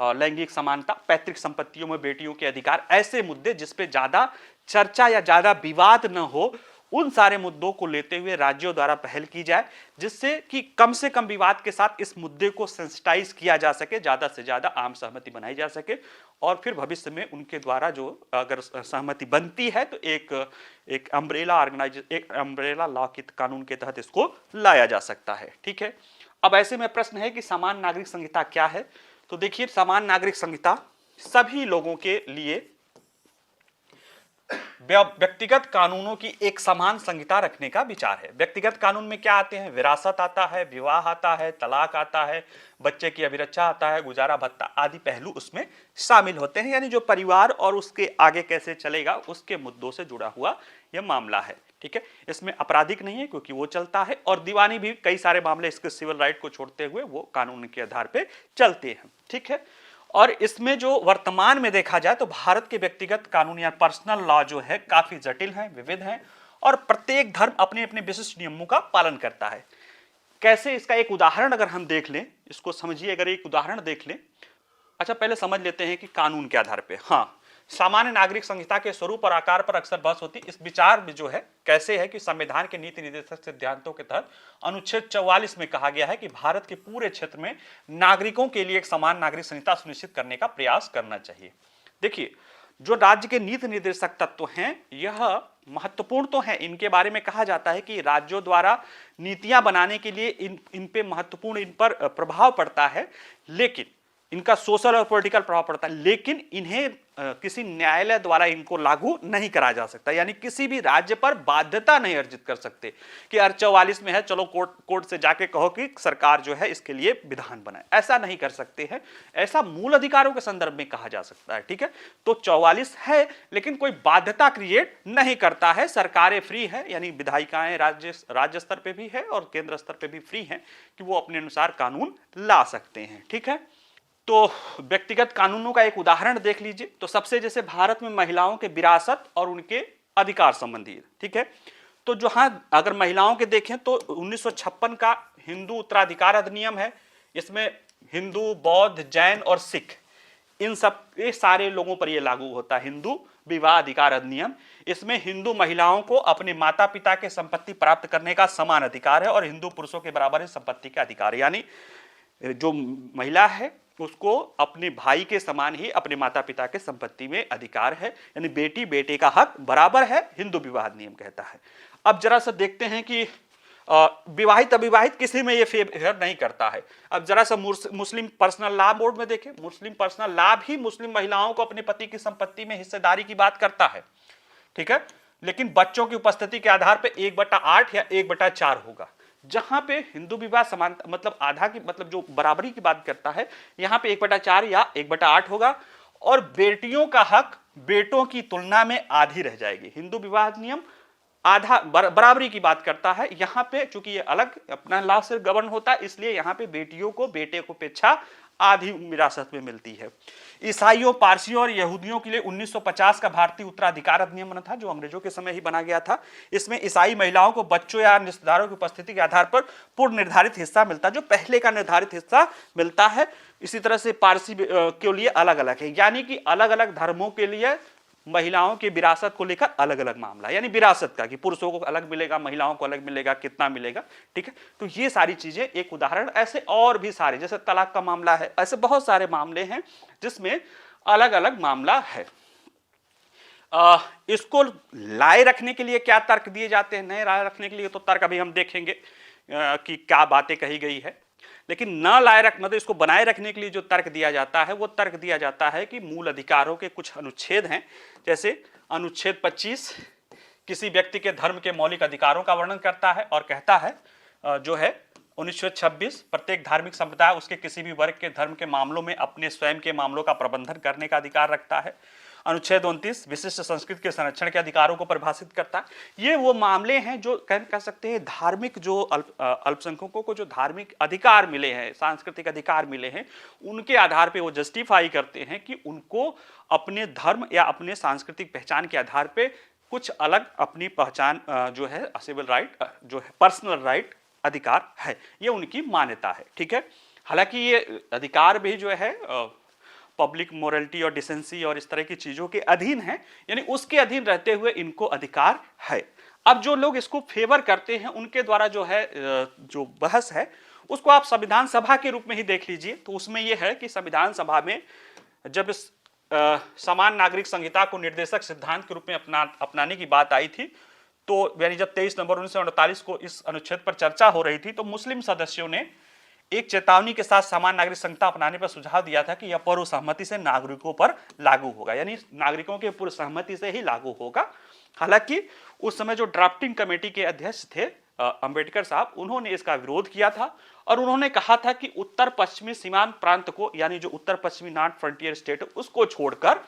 लैंगिक समानता, पैतृक संपत्तियों में बेटियों के अधिकार, ऐसे मुद्दे जिसपे ज्यादा चर्चा या ज्यादा विवाद न हो, उन सारे मुद्दों को लेते हुए राज्यों द्वारा पहल की जाए, जिससे कि कम से कम विवाद के साथ इस मुद्दे को सेंसिटाइज किया जा सके, ज्यादा से ज्यादा आम सहमति बनाई जा सके, और फिर भविष्य में उनके द्वारा जो अगर सहमति बनती है तो एक अम्ब्रेला लॉ के कानून के तहत इसको लाया जा सकता है, ठीक है। अब ऐसे में प्रश्न है कि समान नागरिक संहिता क्या है। तो देखिए, समान नागरिक संहिता सभी लोगों के लिए व्यक्तिगत कानूनों की एक समान संहिता रखने का विचार है। व्यक्तिगत कानून में क्या आते हैं, विरासत आता है, विवाह आता है, तलाक आता है, बच्चे की अभिरक्षा आता है, गुजारा भत्ता आदि पहलू उसमें शामिल होते हैं। यानी जो परिवार और उसके आगे कैसे चलेगा उसके मुद्दों से जुड़ा हुआ यह मामला है, ठीक है। इसमें आपराधिक नहीं है क्योंकि वो चलता है, और दीवानी भी कई सारे मामले इसके सिविल राइट को छोड़ते हुए वो कानून के आधार पे चलते हैं, ठीक है। और इसमें जो वर्तमान में देखा जाए तो भारत के व्यक्तिगत कानून या पर्सनल लॉ जो है काफी जटिल है, विविध है, और प्रत्येक धर्म अपने अपने विशिष्ट नियमों का पालन करता है। कैसे, इसका एक उदाहरण अगर हम देख लें, इसको समझिए, अगर एक उदाहरण देख लें। अच्छा, पहले समझ लेते हैं कि कानून के आधार पे, हाँ, सामान्य नागरिक संहिता के स्वरूप और आकार पर अक्सर बहस होती है। इस विचार में जो है कैसे है कि संविधान के नीति निर्देशक सिद्धांतों के तहत अनुच्छेद 44 में कहा गया है कि भारत के पूरे क्षेत्र में नागरिकों के लिए एक समान नागरिक संहिता सुनिश्चित करने का प्रयास करना चाहिए। देखिए, जो राज्य के नीति निर्देशक तत्व हैं, यह महत्वपूर्ण तो है, इनके बारे में कहा जाता है कि राज्यों द्वारा नीतियां बनाने के लिए इन पे महत्वपूर्ण, इन पर प्रभाव पड़ता है, लेकिन इनका सोशल और पॉलिटिकल प्रभाव पड़ता है, लेकिन इन्हें किसी न्यायालय द्वारा इनको लागू नहीं करा जा सकता। यानी किसी भी राज्य पर बाध्यता नहीं अर्जित कर सकते कि 44 में है, चलो कोर्ट से जाके कहो कि सरकार जो है इसके लिए विधान बनाए, ऐसा नहीं कर सकते हैं। ऐसा मूल अधिकारों के संदर्भ में कहा जा सकता है, ठीक है। तो 44 है, लेकिन कोई बाध्यता क्रिएट नहीं करता है। सरकारें फ्री है, यानी विधायिकाएं राज्य स्तर पे भी है और केंद्र स्तर पे भी फ्री है कि वो अपने अनुसार कानून ला सकते हैं, ठीक है। तो व्यक्तिगत कानूनों का एक उदाहरण देख लीजिए। तो सबसे, जैसे भारत में महिलाओं के विरासत और उनके अधिकार संबंधी, ठीक है। तो जहां अगर महिलाओं के देखें तो 1956 का हिंदू उत्तराधिकार अधिनियम है। इसमें हिंदू, बौद्ध, जैन और सिख, इन सब ये सारे लोगों पर यह लागू होता है, हिंदू विवाह अधिकार अधिनियम। इसमें हिंदू महिलाओं को अपने माता पिता के संपत्ति प्राप्त करने का समान अधिकार है और हिंदू पुरुषों के बराबर संपत्ति का अधिकार है। यानी जो महिला है उसको अपने भाई के समान ही अपने माता पिता के संपत्ति में अधिकार है, यानी बेटी बेटे का हक बराबर है, हिंदू विवाह नियम कहता है। अब जरा सा देखते हैं कि विवाहित अविवाहित किसी में ये फेवर नहीं करता है। अब जरा सा मुस्लिम पर्सनल लॉ बोर्ड में देखें, मुस्लिम पर्सनल लॉ भी मुस्लिम महिलाओं को अपने पति की संपत्ति में हिस्सेदारी की बात करता है, ठीक है। लेकिन बच्चों की उपस्थिति के आधार पर 1/8 या 1/4 होगा। जहां पे हिंदू विवाह समानता मतलब आधा की मतलब जो बराबरी की बात करता है, यहां पे 1/4 या 1/8 होगा, और बेटियों का हक बेटों की तुलना में आधी रह जाएगी। हिंदू विवाह नियम आधा बराबरी की बात करता है, यहां पे चूंकि ये अलग अपना लॉ से गवर्न होता है, इसलिए यहां पे बेटियों को बेटे को अपेक्षा आधी विरासत में मिलती है। ईसाइयों, पारसियों और यहूदियों के लिए 1950 का भारतीय उत्तराधिकार अधिनियम बना था, जो अंग्रेजों के समय ही बना गया था। इसमें ईसाई महिलाओं को बच्चों या रिश्तेदारों की उपस्थिति के आधार पर पूर्व निर्धारित हिस्सा मिलता है, जो पहले का निर्धारित हिस्सा मिलता है। इसी तरह से पारसी के लिए अलग अलग है, यानी कि अलग अलग धर्मों के लिए महिलाओं की विरासत को लेकर अलग अलग मामला है। यानी विरासत का कि पुरुषों को अलग मिलेगा, महिलाओं को अलग मिलेगा, कितना मिलेगा, ठीक है। तो ये सारी चीजें एक उदाहरण, ऐसे और भी सारे, जैसे तलाक का मामला है, ऐसे बहुत सारे मामले हैं जिसमें अलग अलग मामला है। इसको लाए रखने के लिए क्या तर्क दिए जाते हैं, नए लाए रखने के लिए तो तर्क अभी हम देखेंगे कि क्या बातें कही गई है। लेकिन न लाए रख मतलब इसको बनाए रखने के लिए जो तर्क दिया जाता है, वो तर्क दिया जाता है कि मूल अधिकारों के कुछ अनुच्छेद हैं। जैसे अनुच्छेद 25 किसी व्यक्ति के धर्म के मौलिक अधिकारों का वर्णन करता है और कहता है जो है 1926 प्रत्येक धार्मिक संप्रदाय उसके किसी भी वर्ग के धर्म के मामलों में अपने स्वयं के मामलों का प्रबंधन करने का अधिकार रखता है। अनुच्छेद 29 विशिष्ट संस्कृति के संरक्षण के अधिकारों को परिभाषित करता है। ये वो मामले हैं जो कह सकते हैं धार्मिक, जो अल्पसंख्यकों को जो धार्मिक अधिकार मिले हैं, सांस्कृतिक अधिकार मिले हैं, उनके आधार पे वो जस्टिफाई करते हैं कि उनको अपने धर्म या अपने सांस्कृतिक पहचान के आधार पे कुछ अलग अपनी पहचान जो है सिविल राइट, जो है पर्सनल राइट अधिकार है, ये उनकी मान्यता है, ठीक है। हालांकि ये अधिकार भी जो है पब्लिक मोरलिटी और डिसेंसी और इस तरह की चीजों के अधीन है, यानी उसके अधीन रहते हुए इनको अधिकार है। अब जो लोग इसको फेवर करते हैं उनके द्वारा जो है जो बहस है उसको आप संविधान सभा के रूप में ही देख लीजिए। तो उसमें यह है कि संविधान सभा में जब इस समान नागरिक संहिता को निर्देशक सिद्धांत के रूप में अपनाने की बात आई थी, तो यानी जब 23 नवंबर 1948 को इस अनुच्छेद पर चर्चा हो रही थी, तो मुस्लिम सदस्यों ने एक चेतावनी के साथ समान नागरिक संहिता अपनाने पर सुझाव दिया था कि यह पूर्व सहमति से नागरिकों पर लागू होगा, यानी नागरिकों के पूर्व सहमति से ही लागू होगा। हालांकि उस समय जो ड्राफ्टिंग कमेटी के अध्यक्ष थे अंबेडकर साहब, उन्होंने इसका विरोध किया था और उन्होंने कहा था कि उत्तर पश्चिमी सीमांत प्रांत को, यानी जो उत्तर पश्चिमी नॉर्थ फ्रंटियर स्टेट उसको छोड़कर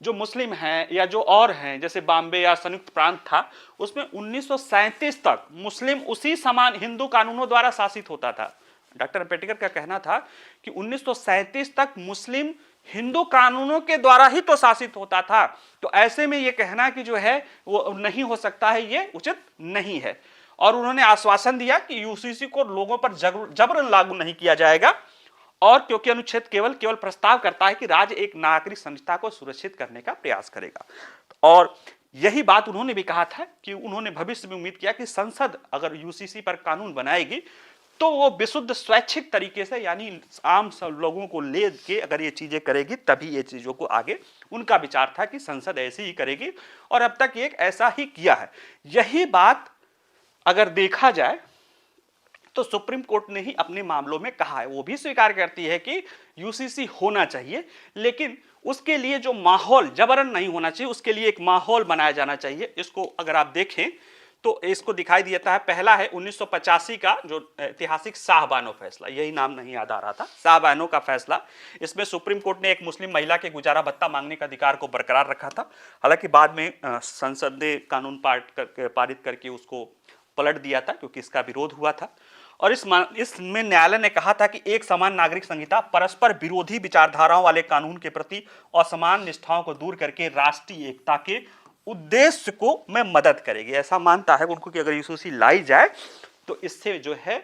जो मुस्लिम हैं या जो और हैं, जैसे बॉम्बे या संयुक्त प्रांत था, उसमें 1937 तक मुस्लिम उसी समान हिंदू कानूनों द्वारा शासित होता था। डॉक्टर अंबेडकर का कहना था कि 1937 तक मुस्लिम हिंदू कानूनों के द्वारा ही तो शासित होता था, तो ऐसे में ये कहना कि जो है वो नहीं हो सकता है, ये उचित नहीं है। और उन्होंने आश्वासन दिया कि यूसीसी को लोगों पर जबरन लागू नहीं किया जाएगा, और क्योंकि अनुच्छेद केवल प्रस्ताव करता है कि राज्य एक नागरिक संहिता को सुरक्षित करने का प्रयास करेगा। और यही बात उन्होंने भी कहा था कि उन्होंने भविष्य में उम्मीद किया कि संसद अगर यूसीसी पर कानून बनाएगी तो वो विशुद्ध स्वैच्छिक तरीके से, यानी आम सब लोगों को ले के अगर ये चीजें करेगी तभी ये चीजों को आगे, उनका विचार था कि संसद ऐसे ही करेगी, और अब तक एक ऐसा ही किया है। यही बात अगर देखा जाए तो सुप्रीम कोर्ट ने ही अपने मामलों में कहा है, वो भी स्वीकार करती है कि यूसीसी होना चाहिए, लेकिन उसके लिए जो माहौल जबरन नहीं होना चाहिए, उसके लिए एक माहौल बनाया जाना चाहिए। इसको अगर आप देखें तो इसको दिखाई देता है, पहला है 1985 का जो ऐतिहासिक शाहबानो फैसला, यही नाम नहीं याद आ रहा था, शाहबानो का फैसला। इसमें सुप्रीम कोर्ट ने एक मुस्लिम महिला के गुजारा भत्ता मांगने का अधिकार को बरकरार रखा था। हालांकि बाद में संसद ने कानून पारित करके उसको पलट दिया था, क्योंकि इसका विरोध हुआ था। और इसमें न्यायालय ने कहा था कि एक समान नागरिक संहिता परस्पर विरोधी विचारधाराओं वाले कानून के प्रति असमान निष्ठाओं को दूर करके राष्ट्रीय एकता के उद्देश्य को में मदद करेगी। ऐसा मानता है उनको कि अगर यूसीसी लाई जाए तो इससे जो है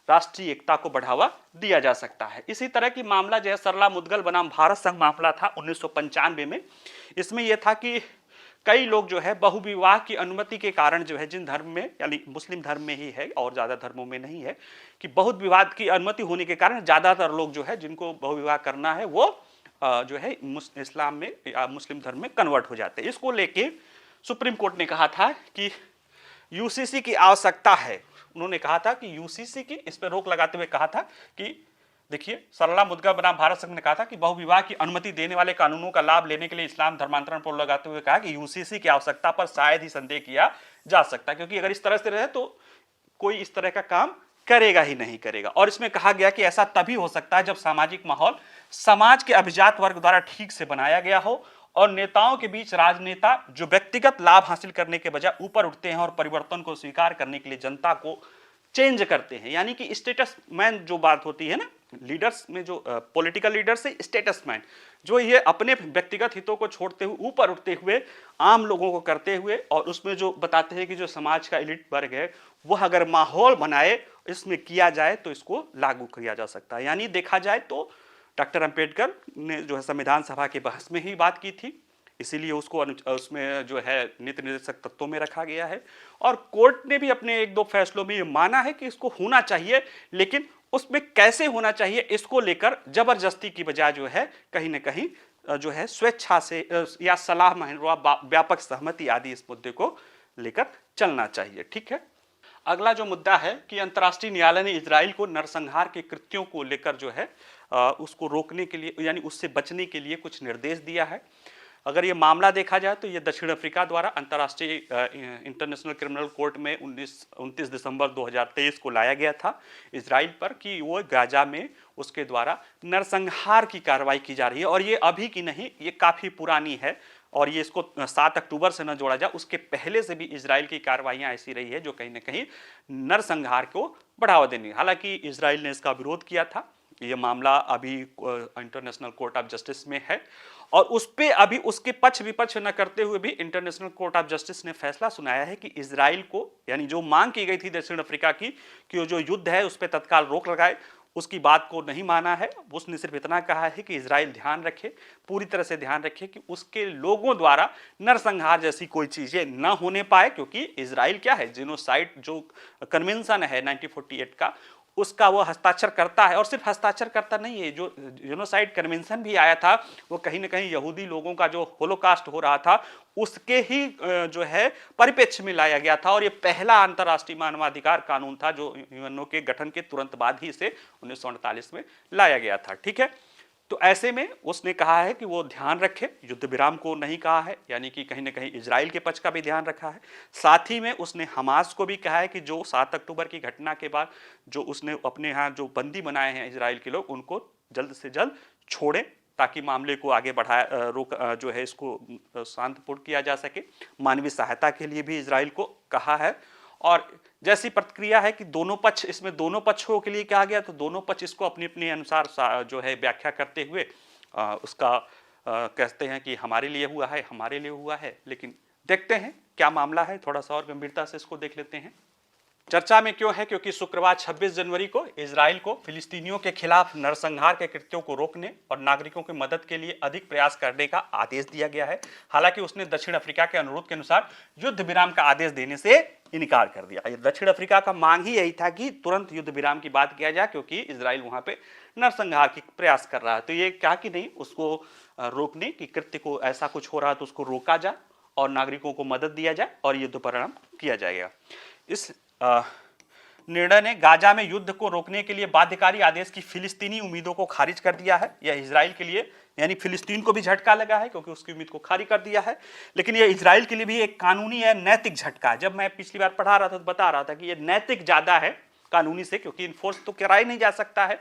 राष्ट्रीय एकता को बढ़ावा दिया जा सकता है। इसी तरह की मामला जो है सरला मुद्गल बनाम भारत संघ मामला था 1995 में। इसमें यह था कि कई लोग जो है बहुविवाह की अनुमति के कारण जो है, जिन धर्म में, यानी मुस्लिम धर्म में ही है और ज्यादा धर्मों में नहीं है, कि बहुत विवाह की अनुमति होने के कारण ज्यादातर लोग जो है जिनको बहुविवाह करना है वो जो है इस्लाम में या मुस्लिम धर्म में कन्वर्ट हो जाते हैं। इसको लेके सुप्रीम कोर्ट ने कहा था कि यूसीसी की आवश्यकता है। उन्होंने कहा था कि यूसीसी की, इस पर रोक लगाते हुए कहा था कि देखिए, सरला मुद्गल बनाम भारत संघ ने कहा था कि बहुविवाह की अनुमति देने वाले कानूनों का लाभ लेने के लिए इस्लाम धर्मांतरण पर लगाते हुए कहा कि यूसीसी की आवश्यकता पर शायद ही संदेह किया जा सकता है, क्योंकि अगर इस तरह से रहे तो कोई इस तरह का काम करेगा ही नहीं करेगा। और इसमें कहा गया कि ऐसा तभी हो सकता है जब सामाजिक माहौल समाज के अभिजात वर्ग द्वारा ठीक से बनाया गया हो और नेताओं के बीच राजनेता जो व्यक्तिगत लाभ हासिल करने के बजाय ऊपर उठते हैं और परिवर्तन को स्वीकार करने के लिए जनता को चेंज करते हैं। यानी कि स्टेटस मैन जो बात होती है ना, लीडर्स में जो पॉलिटिकल लीडर्स से स्टेटस मैन, जो ये अपने व्यक्तिगत हितों को छोड़ते हुए ऊपर उठते हुए आम लोगों को करते हुए, और उसमें जो बताते हैं कि जो समाज का एलिट वर्ग है वह अगर माहौल बनाए, इसमें किया जाए तो इसको लागू किया जा सकता है। यानी देखा जाए तो डॉक्टर अंबेडकर ने जो है संविधान सभा के बहस में ही बात की थी, इसीलिए उसको उसमें जो है नीति निर्देशक तत्वों में रखा गया है। और कोर्ट ने भी अपने एक दो फैसलों में ये माना है कि इसको होना चाहिए, लेकिन उसमें कैसे होना चाहिए इसको लेकर जबरदस्ती की बजाय जो है कहीं ना कहीं जो है स्वेच्छा से या सलाह मशवरा, व्यापक सहमति आदि इस मुद्दे को लेकर चलना चाहिए। ठीक है, अगला जो मुद्दा है कि अंतर्राष्ट्रीय न्यायालय ने इजराइल को नरसंहार के कृत्यों को लेकर जो है उसको रोकने के लिए, यानी उससे बचने के लिए कुछ निर्देश दिया है। अगर ये मामला देखा जाए तो ये दक्षिण अफ्रीका द्वारा अंतर्राष्ट्रीय इंटरनेशनल क्रिमिनल कोर्ट में 29 दिसंबर 2023 को लाया गया था इजराइल पर कि वो गाजा में उसके द्वारा नरसंहार की कार्रवाई की जा रही है। और ये अभी की नहीं, ये काफ़ी पुरानी है, और ये इसको 7 अक्टूबर से न जोड़ा जाए, उसके पहले से भी इजराइल की कार्रवाइयाँ ऐसी रही है जो कहीं ना कहीं नरसंहार को बढ़ावा देनी। हालांकि इजराइल ने इसका विरोध किया था। ये मामला अभी इंटरनेशनल कोर्ट ऑफ जस्टिस में है, और उस पे अभी उसके पक्ष विपक्ष न करते हुए भी इंटरनेशनल कोर्ट ऑफ जस्टिस ने फैसला सुनाया है कि इजराइल को, यानी जो मांग की गई थी दक्षिण अफ्रीका की कि जो युद्ध है उस पर तत्काल रोक लगाए, उसकी बात को नहीं माना है। उसने सिर्फ इतना कहा है कि इजराइल ध्यान रखे, पूरी तरह से ध्यान रखे कि उसके लोगों द्वारा नरसंहार जैसी कोई चीजें न होने पाए, क्योंकि इजराइल क्या है, जेनोसाइड जो कन्वेंशन है 1948 का, उसका वो हस्ताक्षर करता है। और सिर्फ हस्ताक्षर करता नहीं है, जो जेनोसाइड कन्वेंशन भी आया था वो कहीं ना कहीं यहूदी लोगों का जो होलोकास्ट हो रहा था उसके ही जो है परिप्रेक्ष्य में लाया गया था। और ये पहला अंतर्राष्ट्रीय मानवाधिकार कानून था जो यूएनओ के गठन के तुरंत बाद ही इसे 1948 में लाया गया था। ठीक है, तो ऐसे में उसने कहा है कि वो ध्यान रखे, युद्ध विराम को नहीं कहा है, यानी कि कहीं ना कहीं इजराइल के पक्ष का भी ध्यान रखा है। साथ ही में उसने हमास को भी कहा है कि जो 7 अक्टूबर की घटना के बाद जो उसने अपने यहाँ जो बंदी बनाए हैं इजराइल के लोग, उनको जल्द से जल्द छोड़ें, ताकि मामले को आगे बढ़ाया रोक जो है इसको शांतिपूर्ण किया जा सके। मानवीय सहायता के लिए भी इजराइल को कहा है। और जैसी प्रतिक्रिया है कि दोनों पक्ष, इसमें दोनों पक्षों के लिए कहा गया, तो दोनों पक्ष इसको अपने अपने अनुसार जो है व्याख्या करते हुए उसका कहते हैं कि हमारे लिए हुआ है, हमारे लिए हुआ है। लेकिन देखते हैं क्या मामला है, थोड़ा सा और गंभीरता से इसको देख लेते हैं। चर्चा में क्यों है? क्योंकि शुक्रवार 26 जनवरी को इजराइल को फिलिस्तीनियों के खिलाफ नरसंहार के कृत्यों को रोकने और नागरिकों की मदद के लिए अधिक प्रयास करने का आदेश दिया गया है। हालांकि उसने दक्षिण अफ्रीका के अनुरोध के अनुसार युद्ध विराम का आदेश देने से इनकार कर दिया। दक्षिण अफ्रीका का मांग ही यही था कि तुरंत युद्ध विराम की बात किया जाए, क्योंकि इजराइल वहां पे नरसंहार की प्रयास कर रहा है। तो ये कहा कि नहीं, उसको रोकने की कृत्य को, ऐसा कुछ हो रहा है तो उसको रोका जाए और नागरिकों को मदद दिया जाए और युद्ध विराम किया जाएगा। इस निर्णय ने गाजा में युद्ध को रोकने के लिए बाध्यकारी आदेश की फिलिस्तीनी उम्मीदों को खारिज कर दिया है। यह इजराइल के लिए, यानी फिलिस्तीन को भी झटका लगा है, क्योंकि उसकी उम्मीद को खारिज कर दिया है। लेकिन यह इजराइल के लिए भी एक कानूनी या नैतिक झटका है। जब मैं पिछली बार पढ़ा रहा था तो बता रहा था कि यह नैतिक ज्यादा है कानूनी से, क्योंकि इन्फोर्स तो कराया नहीं जा सकता है।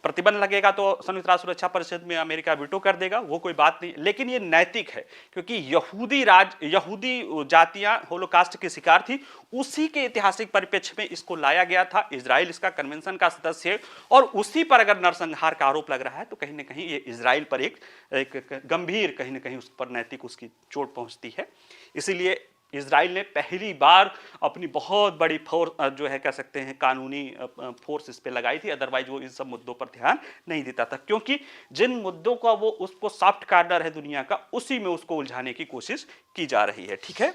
प्रतिबंध लगेगा तो संयुक्त राष्ट्र सुरक्षा परिषद में अमेरिका वीटो कर देगा, वो कोई बात नहीं। लेकिन ये नैतिक है, क्योंकि यहूदी जातियां होलोकास्ट की शिकार थी, उसी के ऐतिहासिक परिप्रेक्ष्य में इसको लाया गया था। इजराइल इसका कन्वेंशन का सदस्य है और उसी पर अगर नरसंहार का आरोप लग रहा है तो कहीं ना कहीं ये इजराइल पर एक गंभीर, कहीं ना कहीं उस पर नैतिक उसकी चोट पहुंचती है। इसीलिए इजराइल ने पहली बार अपनी बहुत बड़ी फोर्स जो है कह सकते हैं कानूनी फोर्स इस पे लगाई थी। अदरवाइज वो इन सब मुद्दों पर ध्यान नहीं देता था, क्योंकि जिन मुद्दों का वो उसको सॉफ्ट कॉर्नर है दुनिया का, उसी में उसको उलझाने की कोशिश की जा रही है। ठीक है,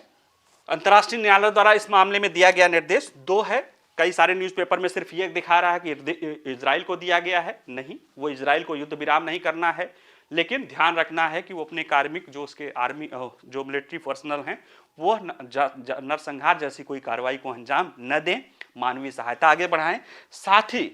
अंतर्राष्ट्रीय न्यायालय द्वारा इस मामले में दिया गया निर्देश 2 है। कई सारे न्यूज़पेपर में सिर्फ ये दिखा रहा है कि इजराइल को दिया गया है, नहीं, वो इजराइल को युद्ध विराम नहीं करना है, लेकिन ध्यान रखना है कि वो अपने कार्मिक, जो उसके आर्मी, जो मिलिट्री पर्सनल हैं, वो नरसंहार जैसी कोई कार्रवाई को अंजाम न दें, मानवीय सहायता आगे बढ़ाएं। साथ ही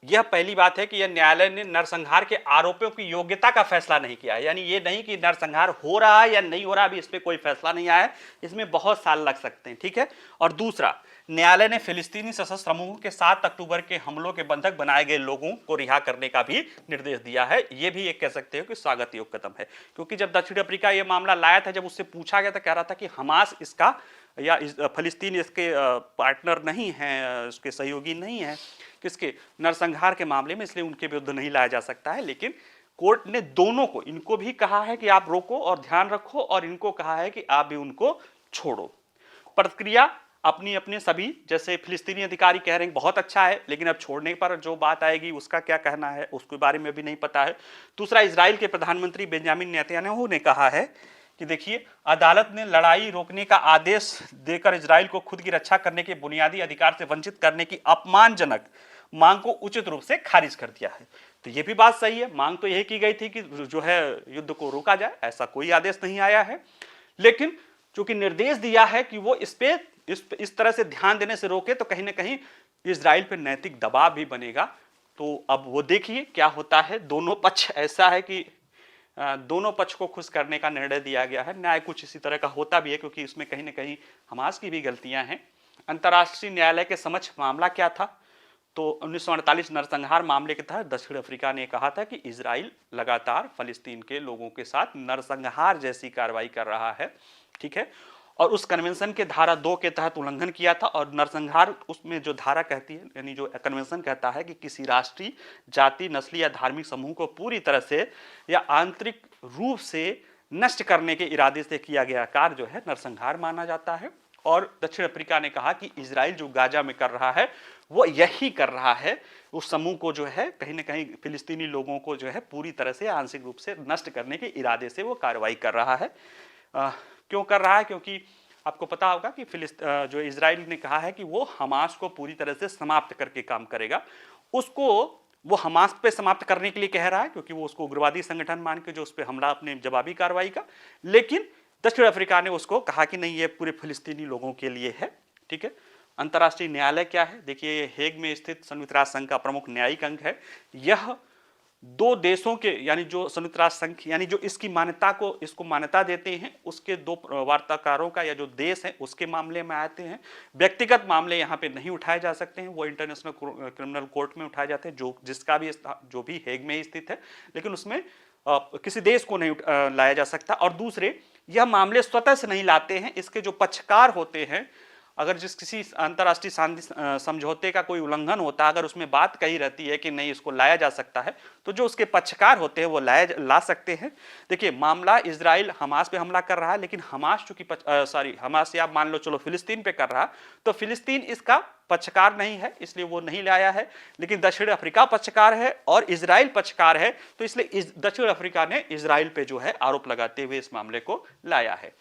यह पहली बात है कि यह न्यायालय ने नरसंहार के आरोपियों की योग्यता का फैसला नहीं किया है। यानी ये नहीं कि नरसंहार हो रहा है या नहीं हो रहा, अभी इस पर कोई फैसला नहीं आया है, इसमें बहुत साल लग सकते हैं। ठीक है, और दूसरा, न्यायालय ने फिलिस्तीनी सशस्त्र समूहों के 7 अक्टूबर के हमलों के बंधक बनाए गए लोगों को रिहा करने का भी निर्देश दिया है। यह भी एक कह सकते हो कि स्वागत योग्य कदम है, क्योंकि जब दक्षिण अफ्रीका यह मामला लाया था, जब उससे पूछा गया था, कह रहा था कि हमास इसका या फिलिस्तीन इसके पार्टनर नहीं है, उसके सहयोगी नहीं है किसके नरसंहार के मामले में, इसलिए उनके विरुद्ध नहीं लाया जा सकता है। लेकिन कोर्ट ने दोनों को, इनको भी कहा है कि आप रोको और ध्यान रखो, और इनको कहा है कि आप भी उनको छोड़ो। प्रतिक्रिया अपनी अपने सभी, जैसे फिलिस्तीनी अधिकारी कह रहे हैं बहुत अच्छा है, लेकिन अब छोड़ने पर जो बात आएगी उसका क्या कहना है उसके बारे में भी नहीं पता है। दूसरा, इजराइल के प्रधानमंत्री बेंजामिन नेतन्याहू ने कहा है कि देखिए, अदालत ने लड़ाई रोकने का आदेश देकर इजराइल को खुद की रक्षा करने के बुनियादी अधिकार से वंचित करने की अपमानजनक मांग को उचित रूप से खारिज कर दिया है। तो यह भी बात सही है, मांग तो यही की गई थी कि जो है युद्ध को रोका जाए, ऐसा कोई आदेश नहीं आया है। लेकिन चूंकि निर्देश दिया है कि वो इस तरह से ध्यान देने से रोके, तो कहीं ना कहीं इजराइल पर नैतिक दबाव भी बनेगा। तो अब वो देखिए क्या होता है। दोनों पक्ष, ऐसा है कि दोनों पक्ष को खुश करने का निर्णय दिया गया है। न्याय कुछ इसी तरह का होता भी है, क्योंकि इसमें कहीं ना कहीं हमास की भी गलतियां हैं। अंतर्राष्ट्रीय न्यायालय के समक्ष मामला क्या था? तो 1948 नरसंहार मामले के तहत दक्षिण अफ्रीका ने कहा था कि इजराइल लगातार फलस्तीन के लोगों के साथ नरसंहार जैसी कार्रवाई कर रहा है। ठीक है, और उस कन्वेंशन के धारा 2 के तहत उल्लंघन किया था। और नरसंहार उसमें जो धारा कहती है, यानी जो कन्वेंशन कहता है कि किसी राष्ट्रीय, जाति, नस्ली या धार्मिक समूह को पूरी तरह से या आंतरिक रूप से नष्ट करने के इरादे से किया गया कार्य जो है नरसंहार माना जाता है। और दक्षिण अफ्रीका ने कहा कि इजराइल जो गाजा में कर रहा है वो यही कर रहा है, उस समूह को जो है कहीं ना कहीं फिलिस्तीनी लोगों को जो है पूरी तरह से आंशिक रूप से नष्ट करने के इरादे से वो कार्रवाई कर रहा है। क्यों कर रहा है? क्योंकि आपको पता होगा कि जो इजराइल ने कहा है कि वो हमास को पूरी तरह से समाप्त करके काम करेगा। उसको वो हमास पे समाप्त करने के लिए कह रहा है, क्योंकि वो उसको उग्रवादी संगठन मान के जो उस पर हमला, अपने जवाबी कार्रवाई का। लेकिन दक्षिण अफ्रीका ने उसको कहा कि नहीं, ये पूरे फिलिस्तीनी लोगों के लिए है। ठीक है, अंतर्राष्ट्रीय न्यायालय क्या है? देखिए, ये हेग में स्थित संयुक्त राष्ट्र संघ का प्रमुख न्यायिक अंग है। यह 2 देशों के, यानी जो संयुक्त राष्ट्र संघ, यानी जो इसकी मान्यता को, इसको मान्यता देते हैं, उसके 2 वार्ताकारों का या जो देश है उसके मामले में आते हैं। व्यक्तिगत मामले यहाँ पे नहीं उठाए जा सकते हैं, वो इंटरनेशनल क्रिमिनल कोर्ट में उठाए जाते हैं, जो भी हेग में स्थित है। लेकिन उसमें किसी देश को नहीं लाया जा सकता। और दूसरे, यह मामले स्वतः से नहीं लाते हैं, इसके जो पक्षकार होते हैं, अगर जिस किसी अंतर्राष्ट्रीय शांति समझौते का कोई उल्लंघन होता है, अगर उसमें बात कही रहती है कि नहीं इसको लाया जा सकता है, तो जो उसके पक्षकार होते हैं वो ला सकते हैं। देखिए, मामला इजराइल हमास पे हमला कर रहा है, लेकिन हमास चूंकि हमास या मान लो चलो फिलिस्तीन पे कर रहा, तो फिलिस्तीन इसका पक्षकार नहीं है, इसलिए वो नहीं लाया है। लेकिन दक्षिण अफ्रीका पक्षकार है और इजराइल पक्षकार है, तो इसलिए दक्षिण अफ्रीका ने इजराइल पे जो है आरोप लगाते हुए इस मामले को लाया है।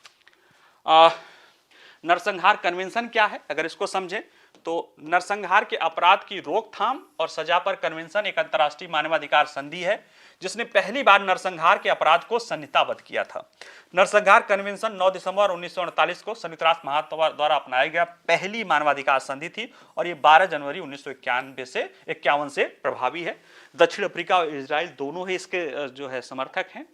नरसंहार कन्वेंशन क्या है, अगर इसको समझें तो नरसंहार के अपराध की रोकथाम और सजा पर कन्वेंशन एक अंतर्राष्ट्रीय मानवाधिकार संधि है जिसने पहली बार नरसंहार के अपराध को संहिताबद्ध किया था। नरसंहार कन्वेंशन 9 दिसंबर 1948 को संयुक्त राष्ट्र महासभा द्वारा अपनाया गया पहली मानवाधिकार संधि थी और ये 12 जनवरी 1951 से 51 से प्रभावी है। दक्षिण अफ्रीका और इजराइल दोनों ही इसके जो है समर्थक हैं।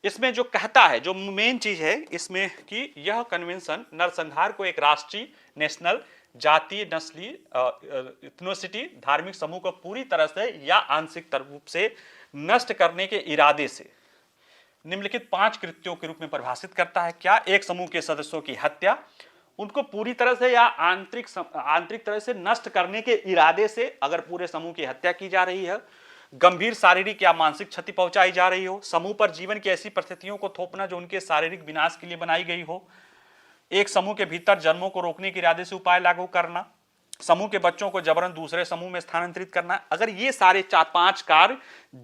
इसमें जो कहता है, जो मेन चीज है इसमें कि यह कन्वेंशन नरसंहार को एक राष्ट्रीय, नेशनल, जातीय, नस्ली, इथनोसिटी, धार्मिक समूह को पूरी तरह से या आंशिक रूप से नष्ट करने के इरादे से निम्नलिखित 5 कृत्यों के रूप में परिभाषित करता है। क्या? एक समूह के सदस्यों की हत्या, उनको पूरी तरह से या आंतरिक तरह से नष्ट करने के इरादे से अगर पूरे समूह की हत्या की जा रही है, गंभीर शारीरिक या मानसिक क्षति पहुंचाई जा रही हो, समूह पर जीवन की ऐसी परिस्थितियों को थोपना जो उनके शारीरिक विनाश के लिए बनाई गई हो, एक समूह के भीतर जन्मों को रोकने के इरादे से उपाय लागू करना, समूह के बच्चों को जबरन दूसरे समूह में स्थानांतरित करना। अगर ये सारे 4-5 कार्य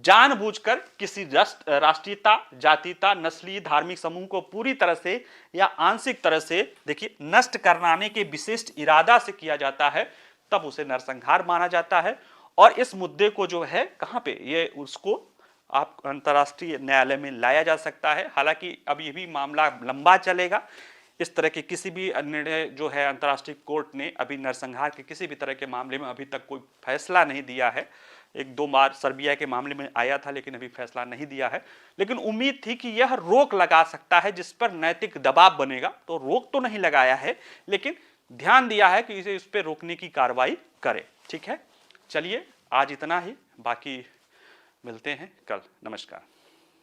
जानबूझकर किसी राष्ट्रीयता, जातीयता, नस्लीय, धार्मिक समूह को पूरी तरह से या आंशिक तरह से देखिए नष्ट कराने के विशिष्ट इरादा से किया जाता है, तब उसे नरसंहार माना जाता है। और इस मुद्दे को जो है कहां पे, ये उसको आप अंतर्राष्ट्रीय न्यायालय में लाया जा सकता है। हालांकि अब ये भी मामला लंबा चलेगा। इस तरह के किसी भी निर्णय जो है अंतर्राष्ट्रीय कोर्ट ने अभी नरसंहार के किसी भी तरह के मामले में अभी तक कोई फैसला नहीं दिया है। 1-2 बार सर्बिया के मामले में आया था, लेकिन अभी फैसला नहीं दिया है। लेकिन उम्मीद थी कि यह रोक लगा सकता है जिस पर नैतिक दबाव बनेगा। तो रोक तो नहीं लगाया है, लेकिन ध्यान दिया है कि इसे इस पर रोकने की कार्रवाई करे। ठीक है, चलिए आज इतना ही, बाकी मिलते हैं कल। नमस्कार।